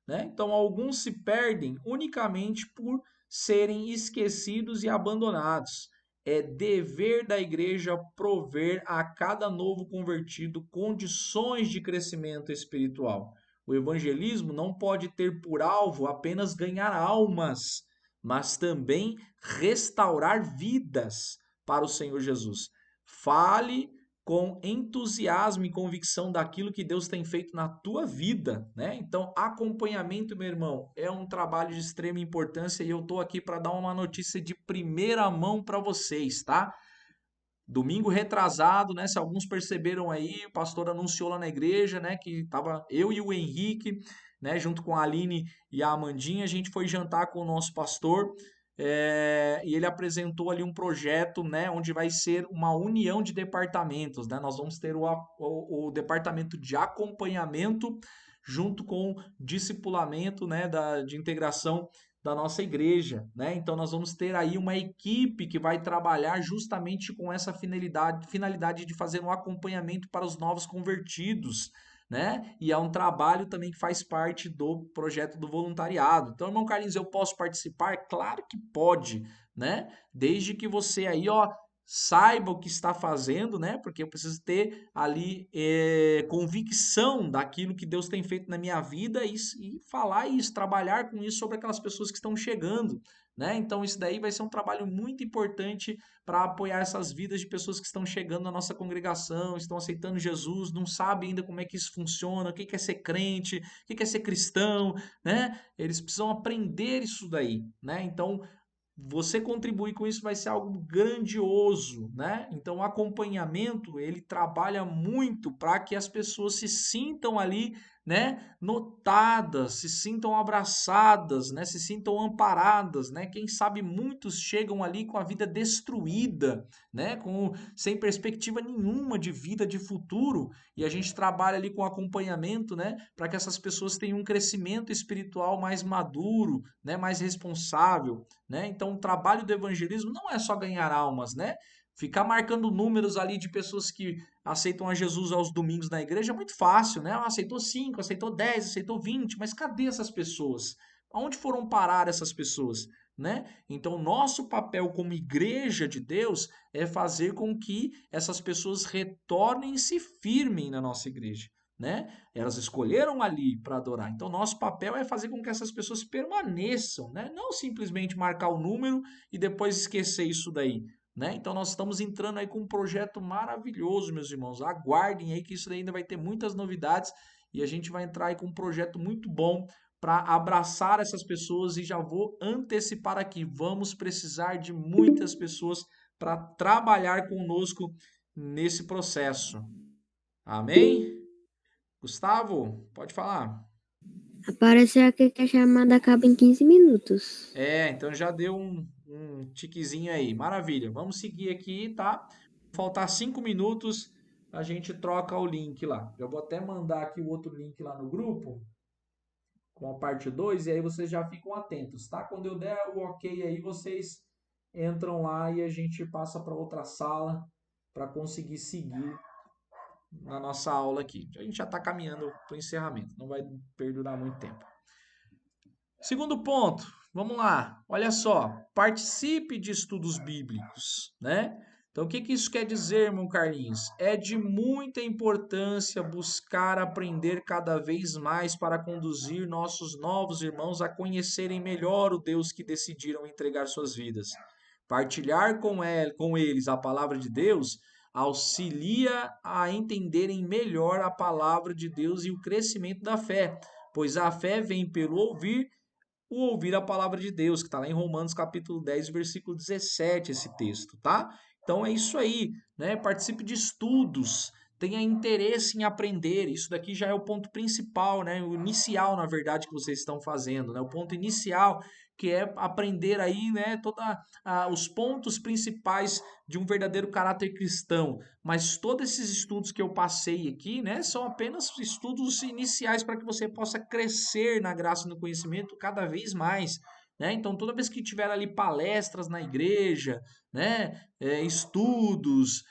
né? Então, alguns se perdem unicamente por serem esquecidos e abandonados. É dever da igreja prover a cada novo convertido condições de crescimento espiritual. O evangelismo não pode ter por alvo apenas ganhar almas, mas também restaurar vidas para o Senhor Jesus. Fale com entusiasmo e convicção daquilo que Deus tem feito na tua vida, né? Então, acompanhamento, meu irmão, é um trabalho de extrema importância e eu tô aqui para dar uma notícia de primeira mão para vocês, tá? Domingo retrasado, né? Se alguns perceberam aí, o pastor anunciou lá na igreja, né? Que tava eu e o Henrique, né? Junto com a Aline e a Amandinha, a gente foi jantar com o nosso pastor. E ele apresentou ali um projeto, né, onde vai ser uma união de departamentos, né? Nós vamos ter o departamento de acompanhamento junto com discipulamento, né, de integração da nossa igreja, né? Então nós vamos ter aí uma equipe que vai trabalhar justamente com essa finalidade de fazer um acompanhamento para os novos convertidos, né? E é um trabalho também que faz parte do projeto do voluntariado. Então, irmão Carlinhos, eu posso participar? Claro que pode, né? Desde que você aí, ó, saiba o que está fazendo, né? Porque eu preciso ter ali convicção daquilo que Deus tem feito na minha vida e falar isso, trabalhar com isso sobre aquelas pessoas que estão chegando, né? Então isso daí vai ser um trabalho muito importante para apoiar essas vidas de pessoas que estão chegando na nossa congregação, estão aceitando Jesus, não sabem ainda como é que isso funciona, o que é ser crente, o que é ser cristão, né? Eles precisam aprender isso daí, né? Então você contribuir com isso vai ser algo grandioso, né? Então, o acompanhamento, ele trabalha muito para que as pessoas se sintam ali, né, notadas, se sintam abraçadas, né, se sintam amparadas, né? Quem sabe muitos chegam ali com a vida destruída, né, sem perspectiva nenhuma de vida, de futuro, e a gente trabalha ali com acompanhamento, né, para que essas pessoas tenham um crescimento espiritual mais maduro, né, mais responsável, né? Então, o trabalho do evangelismo não é só ganhar almas, né? Ficar marcando números ali de pessoas que aceitam a Jesus aos domingos na igreja é muito fácil, né? Aceitou 5, aceitou 10, aceitou 20, mas cadê essas pessoas? Aonde foram parar essas pessoas, né? Então, nosso papel como igreja de Deus é fazer com que essas pessoas retornem e se firmem na nossa igreja, né? Elas escolheram ali para adorar. Então, nosso papel é fazer com que essas pessoas permaneçam, né? Não simplesmente marcar o número e depois esquecer isso daí, né? Então, nós estamos entrando aí com um projeto maravilhoso, meus irmãos. Aguardem aí que isso daí ainda vai ter muitas novidades e a gente vai entrar aí com um projeto muito bom para abraçar essas pessoas e já vou antecipar aqui, vamos precisar de muitas pessoas para trabalhar conosco nesse processo. Amém? Gustavo, pode falar. Apareceu aqui que a chamada acaba em 15 minutos. Então já deu um tiquezinho aí. Maravilha. Vamos seguir aqui, tá? Faltar 5 minutos, a gente troca o link lá. Eu vou até mandar aqui o outro link lá no grupo, com a parte 2, e aí vocês já ficam atentos, tá? Quando eu der o ok aí, vocês entram lá e a gente passa para outra sala para conseguir seguir na nossa aula aqui. A gente já está caminhando para o encerramento, não vai perdurar muito tempo. Segundo ponto, vamos lá. Olha só, participe de estudos bíblicos, né? Então, o que isso quer dizer, irmão Carlinhos? É de muita importância buscar aprender cada vez mais para conduzir nossos novos irmãos a conhecerem melhor o Deus que decidiram entregar suas vidas. Partilhar com eles a palavra de Deus auxilia a entenderem melhor a palavra de Deus e o crescimento da fé, pois a fé vem pelo ouvir a palavra de Deus, que está lá em Romanos capítulo 10, versículo 17, esse texto, tá? Então é isso aí, né? Participe de estudos, tenha interesse em aprender. Isso daqui já é o ponto principal, né? O inicial, na verdade, que vocês estão fazendo, né? O ponto inicial, que é aprender aí, né, os pontos principais de um verdadeiro caráter cristão. Mas todos esses estudos que eu passei aqui, né, são apenas estudos iniciais para que você possa crescer na graça e no conhecimento cada vez mais, né? Então, toda vez que tiver ali palestras na igreja, né, estudos,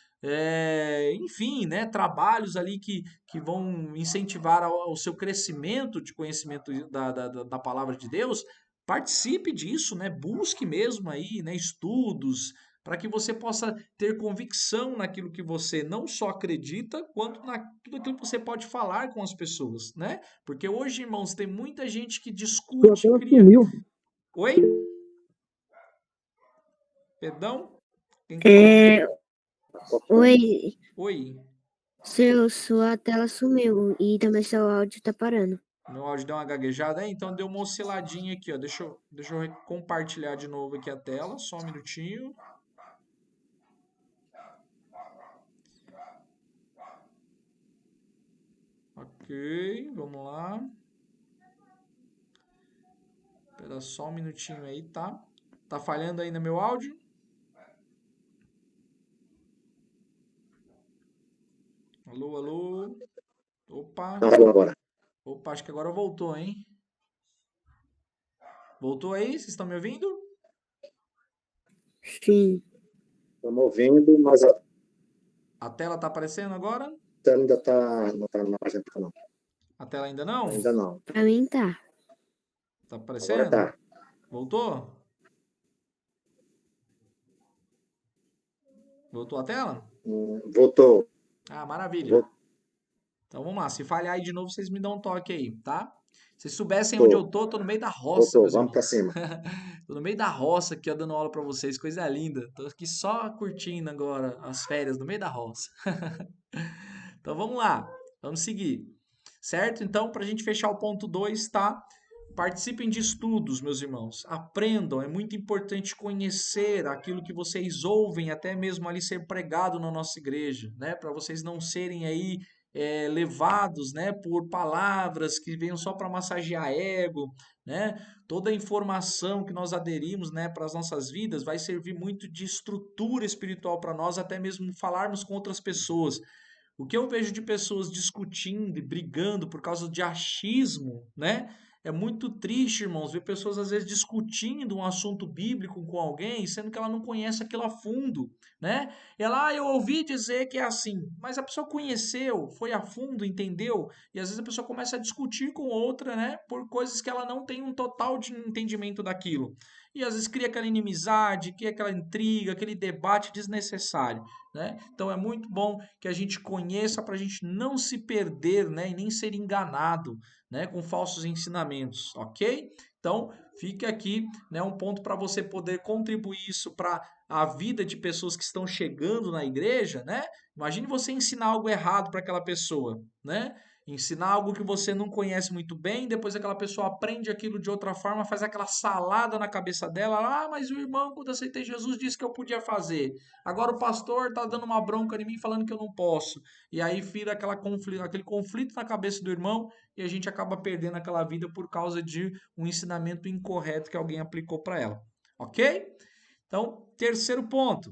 enfim, né, trabalhos ali que vão incentivar ao seu crescimento de conhecimento da palavra de Deus, participe disso, né? Busque mesmo aí, né, estudos, para que você possa ter convicção naquilo que você não só acredita, quanto naquilo que você pode falar com as pessoas, né? Porque hoje, irmãos, tem muita gente que Sua discute, tela cria... sumiu. Oi? Perdão? Quem falou? Oi, Oi. sua tela sumiu e também seu áudio tá parando. Meu áudio deu uma gaguejada, então deu uma osciladinha aqui, ó. Deixa eu compartilhar de novo aqui a tela, só um minutinho. Ok, vamos lá. Espera só um minutinho aí, tá? Tá falhando ainda meu áudio? Alô, alô. Opa. Não, falou agora. Opa, acho que agora voltou, hein? Voltou aí? Vocês estão me ouvindo? Sim. Estamos ouvindo, mas a A tela tá aparecendo agora? tela ainda não está na página, não. A tela ainda não? Ainda não. Pra mim tá. Tá Agora aparecendo? tá. Voltou? Voltou a tela? Voltou. Ah, maravilha. Voltou. Então vamos lá. Se falhar aí de novo, vocês me dão um toque aí, tá? Se vocês soubessem onde eu tô no meio da roça, Voltou. meus Vamos para irmãos. cima. Tô no meio da roça aqui, ó, dando aula pra vocês, coisa linda. Tô aqui só curtindo agora as férias no meio da roça. Então vamos lá, vamos seguir. Certo? Então, pra gente fechar o ponto 2, tá? Participem de estudos, meus irmãos. Aprendam, é muito importante conhecer aquilo que vocês ouvem, até mesmo ali ser pregado na nossa igreja, né? Para vocês não serem aí levados, né, por palavras que venham só para massagear ego, né? Toda a informação que nós aderimos, né, para as nossas vidas vai servir muito de estrutura espiritual para nós, até mesmo falarmos com outras pessoas. O que eu vejo de pessoas discutindo e brigando por causa de achismo, né? É muito triste, irmãos, ver pessoas às vezes discutindo um assunto bíblico com alguém, sendo que ela não conhece aquilo a fundo, né? Ela, eu ouvi dizer que é assim, mas a pessoa conheceu, foi a fundo, entendeu? E às vezes a pessoa começa a discutir com outra, né, por coisas que ela não tem um total de entendimento daquilo. E às vezes cria aquela inimizade, cria aquela intriga, aquele debate desnecessário, né? Então é muito bom que a gente conheça para a gente não se perder, né, e nem ser enganado, né, com falsos ensinamentos, ok? Então fica aqui, né, um ponto para você poder contribuir isso para a vida de pessoas que estão chegando na igreja, né? Imagine você ensinar algo errado para aquela pessoa, né? Ensinar algo que você não conhece muito bem, depois aquela pessoa aprende aquilo de outra forma, faz aquela salada na cabeça dela. Ah, mas o irmão, quando eu aceitei Jesus, disse que eu podia fazer. Agora o pastor tá dando uma bronca em mim falando que eu não posso. E aí vira aquele conflito na cabeça do irmão e a gente acaba perdendo aquela vida por causa de um ensinamento incorreto que alguém aplicou para ela. Ok? Então, terceiro ponto.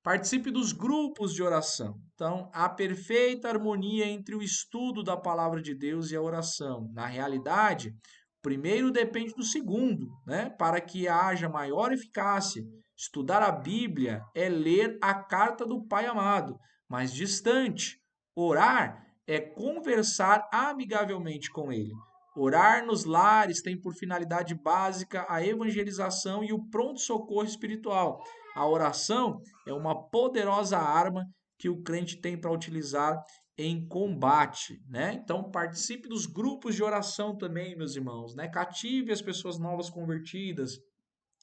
Participe dos grupos de oração. Então, há perfeita harmonia entre o estudo da palavra de Deus e a oração. Na realidade, o primeiro depende do segundo, né? Para que haja maior eficácia. Estudar a Bíblia é ler a carta do Pai amado, mas distante. Orar é conversar amigavelmente com ele. Orar nos lares tem por finalidade básica a evangelização e o pronto-socorro espiritual. A oração é uma poderosa arma que o crente tem para utilizar em combate, né? Então participe dos grupos de oração também, meus irmãos, né? Cative as pessoas novas convertidas,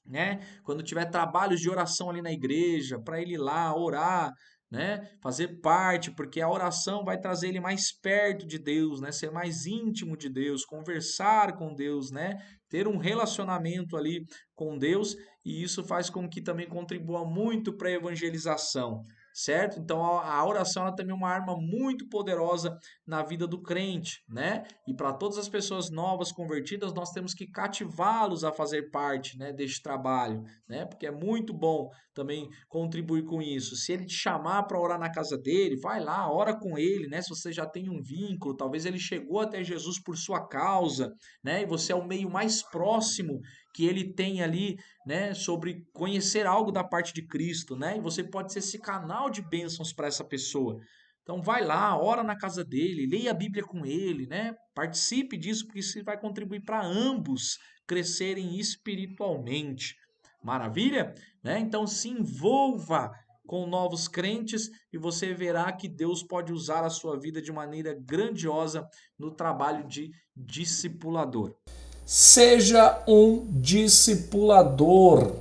né? Quando tiver trabalhos de oração ali na igreja, para ele ir lá orar, né? Fazer parte, porque a oração vai trazer ele mais perto de Deus, né? Ser mais íntimo de Deus, conversar com Deus, né? Ter um relacionamento ali com Deus, e isso faz com que também contribua muito para a evangelização. Certo? Então a oração ela também é uma arma muito poderosa na vida do crente, né? E para todas as pessoas novas convertidas, nós temos que cativá-los a fazer parte, né, deste trabalho, né? Porque é muito bom também contribuir com isso. Se ele te chamar para orar na casa dele, vai lá, ora com ele, né? Se você já tem um vínculo, talvez ele chegou até Jesus por sua causa, né? E você é o meio mais próximo que ele tem ali, né, sobre conhecer algo da parte de Cristo, né? E você pode ser esse canal de bênçãos para essa pessoa. Então vai lá, ora na casa dele, leia a Bíblia com ele, né? Participe disso, porque isso vai contribuir para ambos crescerem espiritualmente. Maravilha? Né? Então se envolva com novos crentes e você verá que Deus pode usar a sua vida de maneira grandiosa no trabalho de discipulador. Seja um discipulador,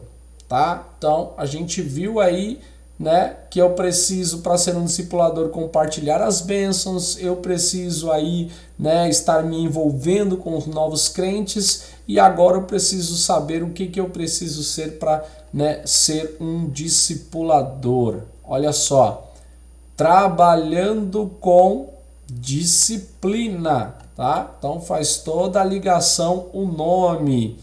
tá? Então, a gente viu aí, né, que eu preciso, para ser um discipulador, compartilhar as bênçãos, eu preciso aí, né, estar me envolvendo com os novos crentes, e agora eu preciso saber o que eu preciso ser para, né, ser um discipulador. Olha só, trabalhando com disciplina, tá? Então faz toda a ligação o nome.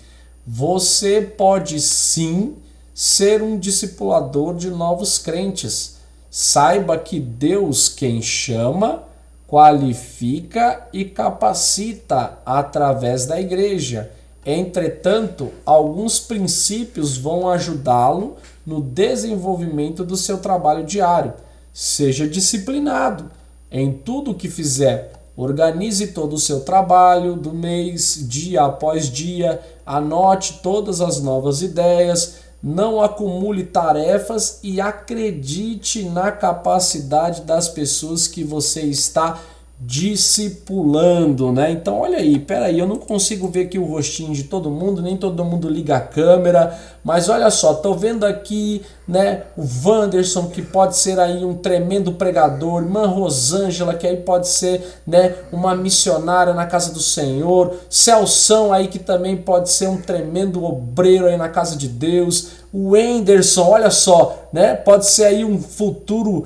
Você pode sim ser um discipulador de novos crentes. Saiba que Deus quem chama, qualifica e capacita através da igreja. Entretanto, alguns princípios vão ajudá-lo no desenvolvimento do seu trabalho diário. Seja disciplinado em tudo o que fizer. Organize todo o seu trabalho do mês, dia após dia. Anote todas as novas ideias. Não acumule tarefas e acredite na capacidade das pessoas que você está discipulando, né? Então olha aí, peraí, eu não consigo ver aqui o rostinho de todo mundo, nem todo mundo liga a câmera, mas olha só, tô vendo aqui, né, o Wanderson, que pode ser aí um tremendo pregador, irmã Rosângela, que aí pode ser, né, uma missionária na casa do Senhor, Celção aí, que também pode ser um tremendo obreiro aí na casa de Deus, o Anderson, olha só, né? Pode ser aí um futuro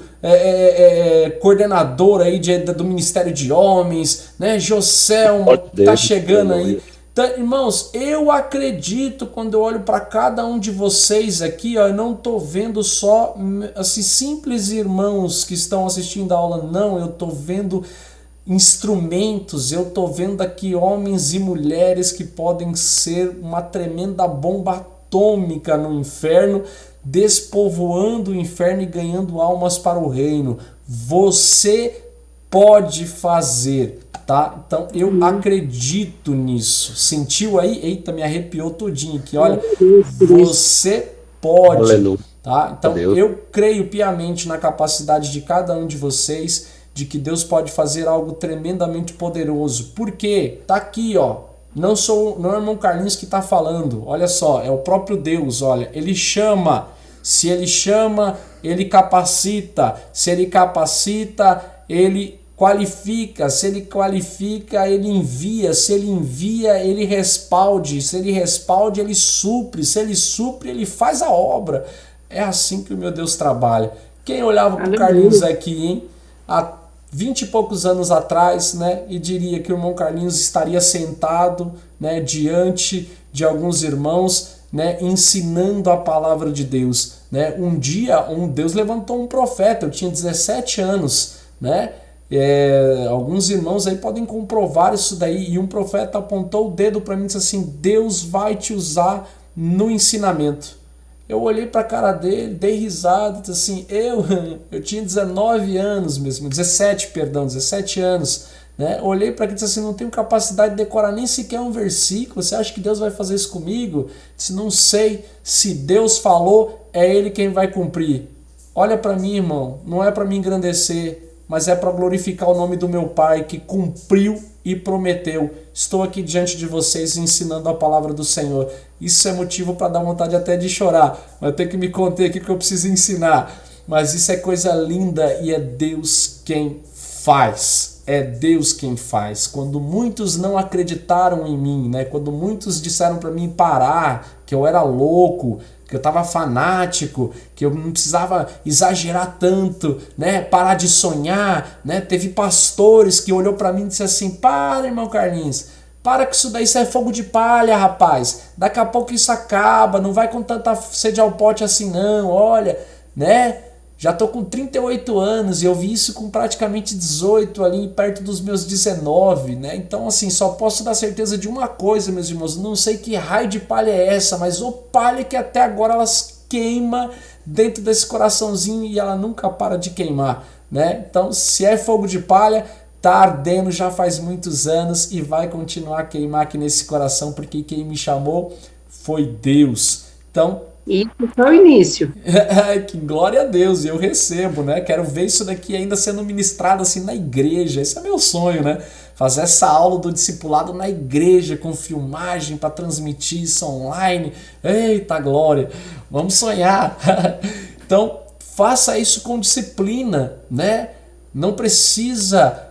coordenador aí do Ministério de Homens, né? Joselma tá chegando aí. Então, irmãos, eu acredito quando eu olho para cada um de vocês aqui, ó, eu não tô vendo só assim, simples irmãos que estão assistindo a aula, não, eu tô vendo instrumentos, eu tô vendo aqui homens e mulheres que podem ser uma tremenda bomba atômica no inferno, despovoando o inferno e ganhando almas para o reino. Você pode fazer, tá? Então eu acredito nisso. Sentiu aí? Eita, me arrepiou todinho aqui, olha. Você pode, tá? Então eu creio piamente na capacidade de cada um de vocês, de que Deus pode fazer algo tremendamente poderoso. Por quê? Tá aqui, ó. Não é o irmão Carlinhos que está falando, olha só, é o próprio Deus, olha, ele chama, se ele chama, ele capacita, se ele capacita, ele qualifica, se ele qualifica, ele envia, se ele envia, ele respalde, se ele respalde, ele supre, se ele supre, ele faz a obra. É assim que o meu Deus trabalha. Quem olhava para o Carlinhos aqui, hein, há 20 e poucos anos atrás, né, e diria que o irmão Carlinhos estaria sentado, né, diante de alguns irmãos, né, ensinando a palavra de Deus, né? Um dia Deus levantou um profeta, eu tinha 17 anos, né? Alguns irmãos aí podem comprovar isso daí, e um profeta apontou o dedo para mim e disse assim: Deus vai te usar no ensinamento. Eu olhei para a cara dele, dei risada, disse assim, eu tinha 19 anos mesmo, 17 anos, né? Olhei para ele e disse assim, não tenho capacidade de decorar nem sequer um versículo, você acha que Deus vai fazer isso comigo? Disse, não sei, se Deus falou, é Ele quem vai cumprir. Olha para mim, irmão, não é para me engrandecer, mas é para glorificar o nome do meu Pai, que cumpriu e prometeu. Estou aqui diante de vocês ensinando a palavra do Senhor. Isso é motivo para dar vontade até de chorar, mas eu tenho que me conter aqui que eu preciso ensinar. Mas isso é coisa linda e é Deus quem faz. É Deus quem faz. Quando muitos não acreditaram em mim, né? Quando muitos disseram para mim parar, que eu era louco, que eu estava fanático, que eu não precisava exagerar tanto, né? Parar de sonhar, né? Teve pastores que olhou para mim e disse assim, para, irmão Carlinhos, para que isso daí, isso é fogo de palha, rapaz, daqui a pouco isso acaba, não vai com tanta sede ao pote assim não, olha, né? Já tô com 38 anos e eu vi isso com praticamente 18 ali, perto dos meus 19, né? Então, assim, só posso dar certeza de uma coisa, meus irmãos, não sei que raio de palha é essa, mas o palha que até agora elas queima dentro desse coraçãozinho e ela nunca para de queimar, né? Então, se é fogo de palha, tá ardendo já faz muitos anos e vai continuar a queimar aqui nesse coração, porque quem me chamou foi Deus. Então, isso foi o início. Que glória a Deus, e eu recebo, né? Quero ver isso daqui ainda sendo ministrado assim na igreja. Esse é meu sonho, né? Fazer essa aula do discipulado na igreja, com filmagem para transmitir isso online. Eita glória! Vamos sonhar! Então, faça isso com disciplina, né? Não precisa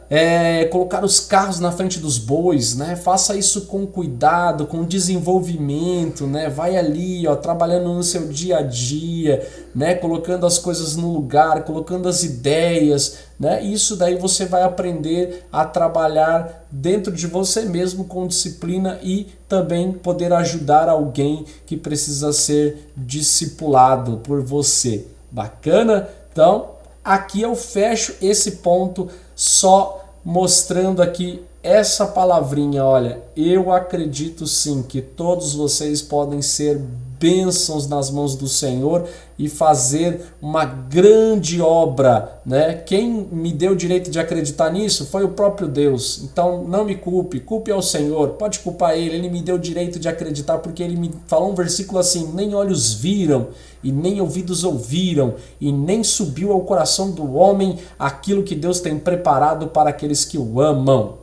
colocar os carros na frente dos bois, né? Faça isso com cuidado, com desenvolvimento, né? Vai ali, ó, trabalhando no seu dia a dia, né? Colocando as coisas no lugar, colocando as ideias, né? Isso daí você vai aprender a trabalhar dentro de você mesmo com disciplina e também poder ajudar alguém que precisa ser discipulado por você. Bacana? Então, aqui eu fecho esse ponto só mostrando aqui essa palavrinha, olha, eu acredito sim que todos vocês podem ser bênçãos nas mãos do Senhor e fazer uma grande obra, né? Quem me deu o direito de acreditar nisso foi o próprio Deus, então não me culpe, culpe ao Senhor, pode culpar ele me deu o direito de acreditar porque ele me falou um versículo assim, nem olhos viram e nem ouvidos ouviram e nem subiu ao coração do homem aquilo que Deus tem preparado para aqueles que o amam.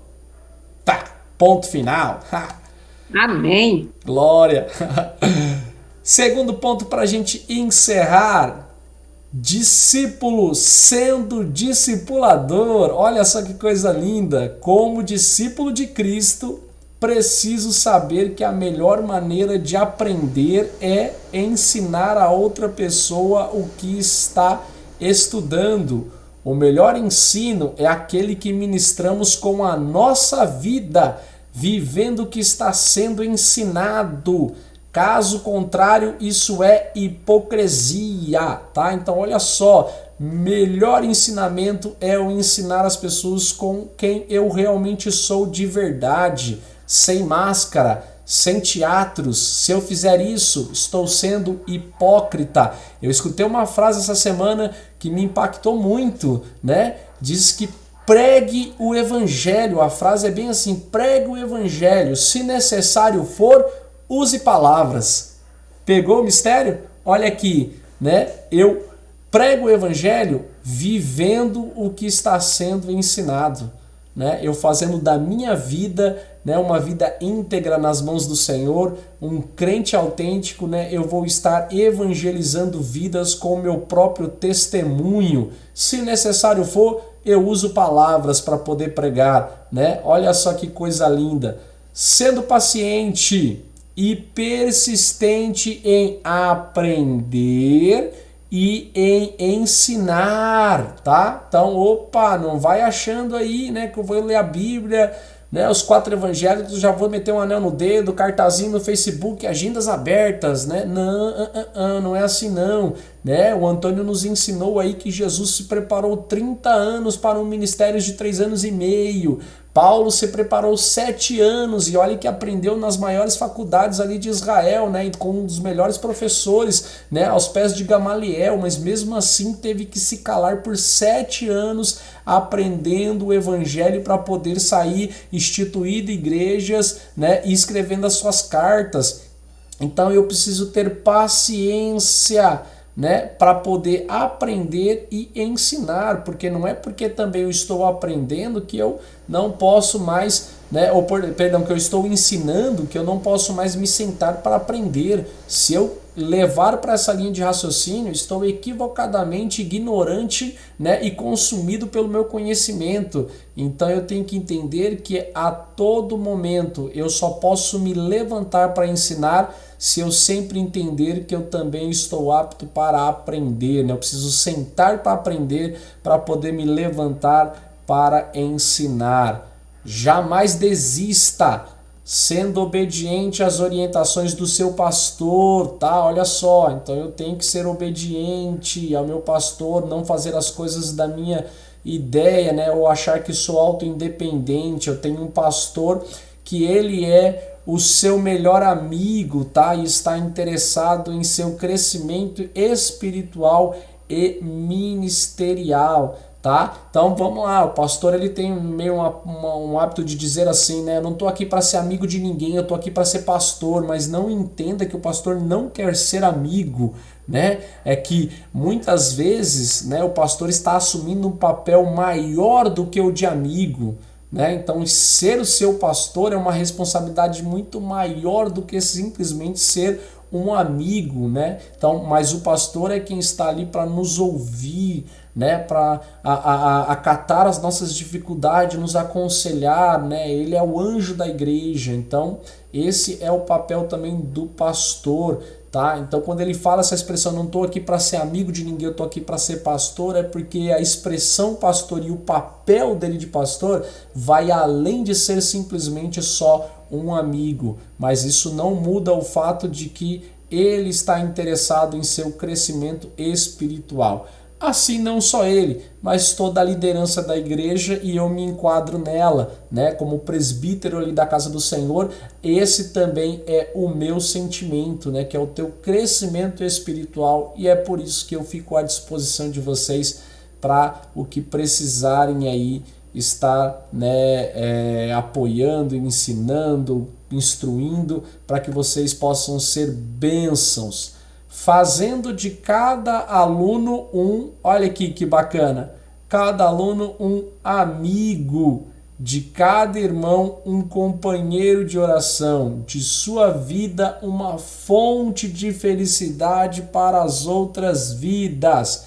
Tá, ponto final. Amém. Glória. Segundo ponto para a gente encerrar, discípulo sendo discipulador. Olha só que coisa linda. Como discípulo de Cristo, preciso saber que a melhor maneira de aprender é ensinar a outra pessoa o que está estudando. O melhor ensino é aquele que ministramos com a nossa vida, vivendo o que está sendo ensinado. Caso contrário, isso é hipocrisia, tá? Então, olha só, melhor ensinamento é o ensinar as pessoas com quem eu realmente sou de verdade, sem máscara, sem teatros. Se eu fizer isso, estou sendo hipócrita. Eu escutei uma frase essa semana que me impactou muito, né? Diz que pregue o evangelho. A frase é bem assim, pregue o evangelho. Se necessário for, use palavras. Pegou o mistério? Olha aqui, né? Eu prego o evangelho vivendo o que está sendo ensinado, né? Eu fazendo da minha vida, né, uma vida íntegra nas mãos do Senhor, um crente autêntico, né? Eu vou estar evangelizando vidas com o meu próprio testemunho. Se necessário for, eu uso palavras para poder pregar, né? Olha só que coisa linda. Sendo paciente e persistente em aprender e em ensinar, tá? Então, opa, não vai achando aí, né, que eu vou ler a Bíblia, né, os 4 evangelhos, já vou meter um anel no dedo, cartazinho no Facebook, agendas abertas, né? Não, não é assim não, né? O Antônio nos ensinou aí que Jesus se preparou 30 anos para um ministério de 3 anos e meio. Paulo se preparou 7 anos e olha que aprendeu nas maiores faculdades ali de Israel, né, com um dos melhores professores, né, aos pés de Gamaliel, mas mesmo assim teve que se calar por 7 anos aprendendo o evangelho para poder sair instituindo igrejas, né, e escrevendo as suas cartas. Então eu preciso ter paciência, né, para poder aprender e ensinar, porque não é porque também eu estou aprendendo que eu não posso mais, né, perdão, que eu estou ensinando que eu não posso mais me sentar para aprender. Se eu levar para essa linha de raciocínio, estou equivocadamente ignorante, né, e consumido pelo meu conhecimento. Então eu tenho que entender que a todo momento eu só posso me levantar para ensinar se eu sempre entender que eu também estou apto para aprender, né? Eu preciso sentar para aprender para poder me levantar para ensinar. Jamais desista, sendo obediente às orientações do seu pastor, tá? Olha só, então eu tenho que ser obediente ao meu pastor, não fazer as coisas da minha ideia, né? Ou achar que sou auto-independente. Eu tenho um pastor que ele é o seu melhor amigo, tá? E está interessado em seu crescimento espiritual e ministerial, tá? Então vamos lá, o pastor ele tem meio um hábito de dizer assim, né? Eu não tô aqui para ser amigo de ninguém, eu tô aqui para ser pastor, mas não entenda que o pastor não quer ser amigo, né? É que muitas vezes, né, o pastor está assumindo um papel maior do que o de amigo, né? Então ser o seu pastor é uma responsabilidade muito maior do que simplesmente ser um amigo, né? Então, mas o pastor é quem está ali para nos ouvir, né? Para acatar as nossas dificuldades, nos aconselhar, né? Ele é o anjo da igreja. Então esse é o papel também do pastor, tá? Então quando ele fala essa expressão, não estou aqui para ser amigo de ninguém, eu estou aqui para ser pastor, é porque a expressão pastor e o papel dele de pastor vai além de ser simplesmente só um amigo, mas isso não muda o fato de que ele está interessado em seu crescimento espiritual. Assim, não só ele, mas toda a liderança da igreja, e eu me enquadro nela, né, como presbítero ali da casa do Senhor. Esse também é o meu sentimento, né, que é o teu crescimento espiritual, e é por isso que eu fico à disposição de vocês para o que precisarem aí estar, né, apoiando, ensinando, instruindo, para que vocês possam ser bênçãos, fazendo de cada aluno olha aqui que bacana, cada aluno um amigo, de cada irmão um companheiro de oração, de sua vida uma fonte de felicidade para as outras vidas.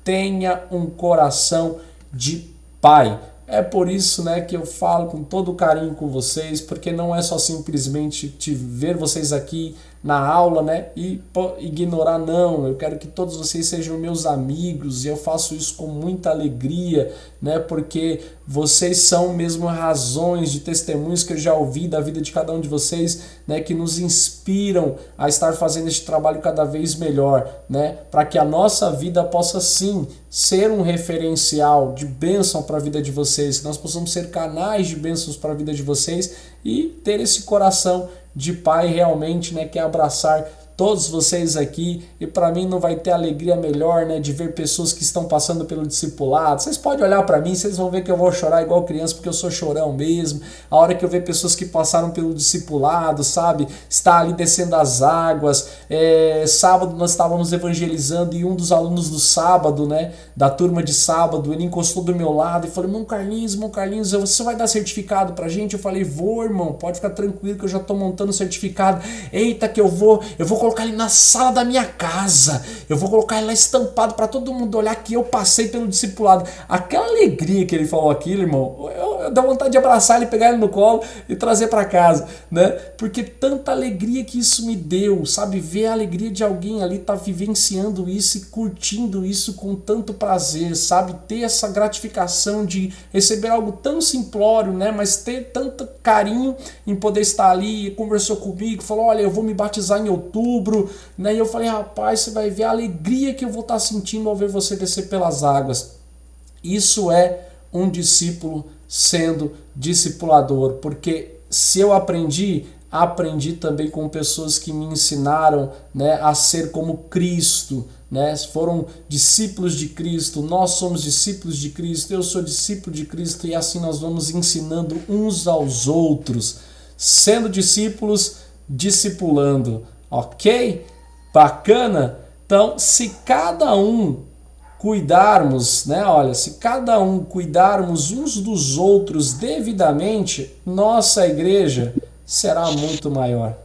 Tenha um coração de pai. É por isso, né, que eu falo com todo carinho com vocês, porque não é só simplesmente te ver vocês aqui na aula, né, e ignorar, não. Eu quero que todos vocês sejam meus amigos, e eu faço isso com muita alegria, né, porque vocês são mesmo razões de testemunhos que eu já ouvi da vida de cada um de vocês, né, que nos inspiram a estar fazendo este trabalho cada vez melhor, né, para que a nossa vida possa sim ser um referencial de bênção para a vida de vocês, que nós possamos ser canais de bênçãos para a vida de vocês e ter esse coração de pai realmente, né, que é abraçar todos vocês aqui. E para mim não vai ter alegria melhor, né, de ver pessoas que estão passando pelo discipulado. Vocês podem olhar para mim, vocês vão ver que eu vou chorar igual criança, porque eu sou chorão mesmo. A hora que eu ver pessoas que passaram pelo discipulado, sabe, está ali descendo as águas. Sábado nós estávamos evangelizando e um dos alunos do sábado, né, da turma de sábado, ele encostou do meu lado e falou: irmão Carlinhos, você vai dar certificado pra gente? Eu falei: vou, irmão, pode ficar tranquilo que eu já estou montando o certificado. Eita, que eu vou colocar ele na sala da minha casa. Eu vou colocar ele lá estampado para todo mundo olhar que eu passei pelo discipulado. Aquela alegria que ele falou aquilo, irmão, eu dá vontade de abraçar ele, pegar ele no colo e trazer para casa, né? Porque tanta alegria que isso me deu, sabe? Ver a alegria de alguém ali tá vivenciando isso e curtindo isso com tanto prazer, sabe? Ter essa gratificação de receber algo tão simplório, né? Mas ter tanto carinho em poder estar ali, conversou comigo, falou, olha, eu vou me batizar em outubro, né? E eu falei, rapaz, você vai ver a alegria que eu vou estar sentindo ao ver você descer pelas águas. Isso é um discípulo sendo discipulador, porque se eu aprendi também com pessoas que me ensinaram, né, a ser como Cristo, né? Foram discípulos de Cristo, nós somos discípulos de Cristo, eu sou discípulo de Cristo, e assim nós vamos ensinando uns aos outros, sendo discípulos, discipulando, ok? Bacana? Então, se cada um cuidarmos, né? Olha, se cada um cuidarmos uns dos outros devidamente, nossa igreja será muito maior.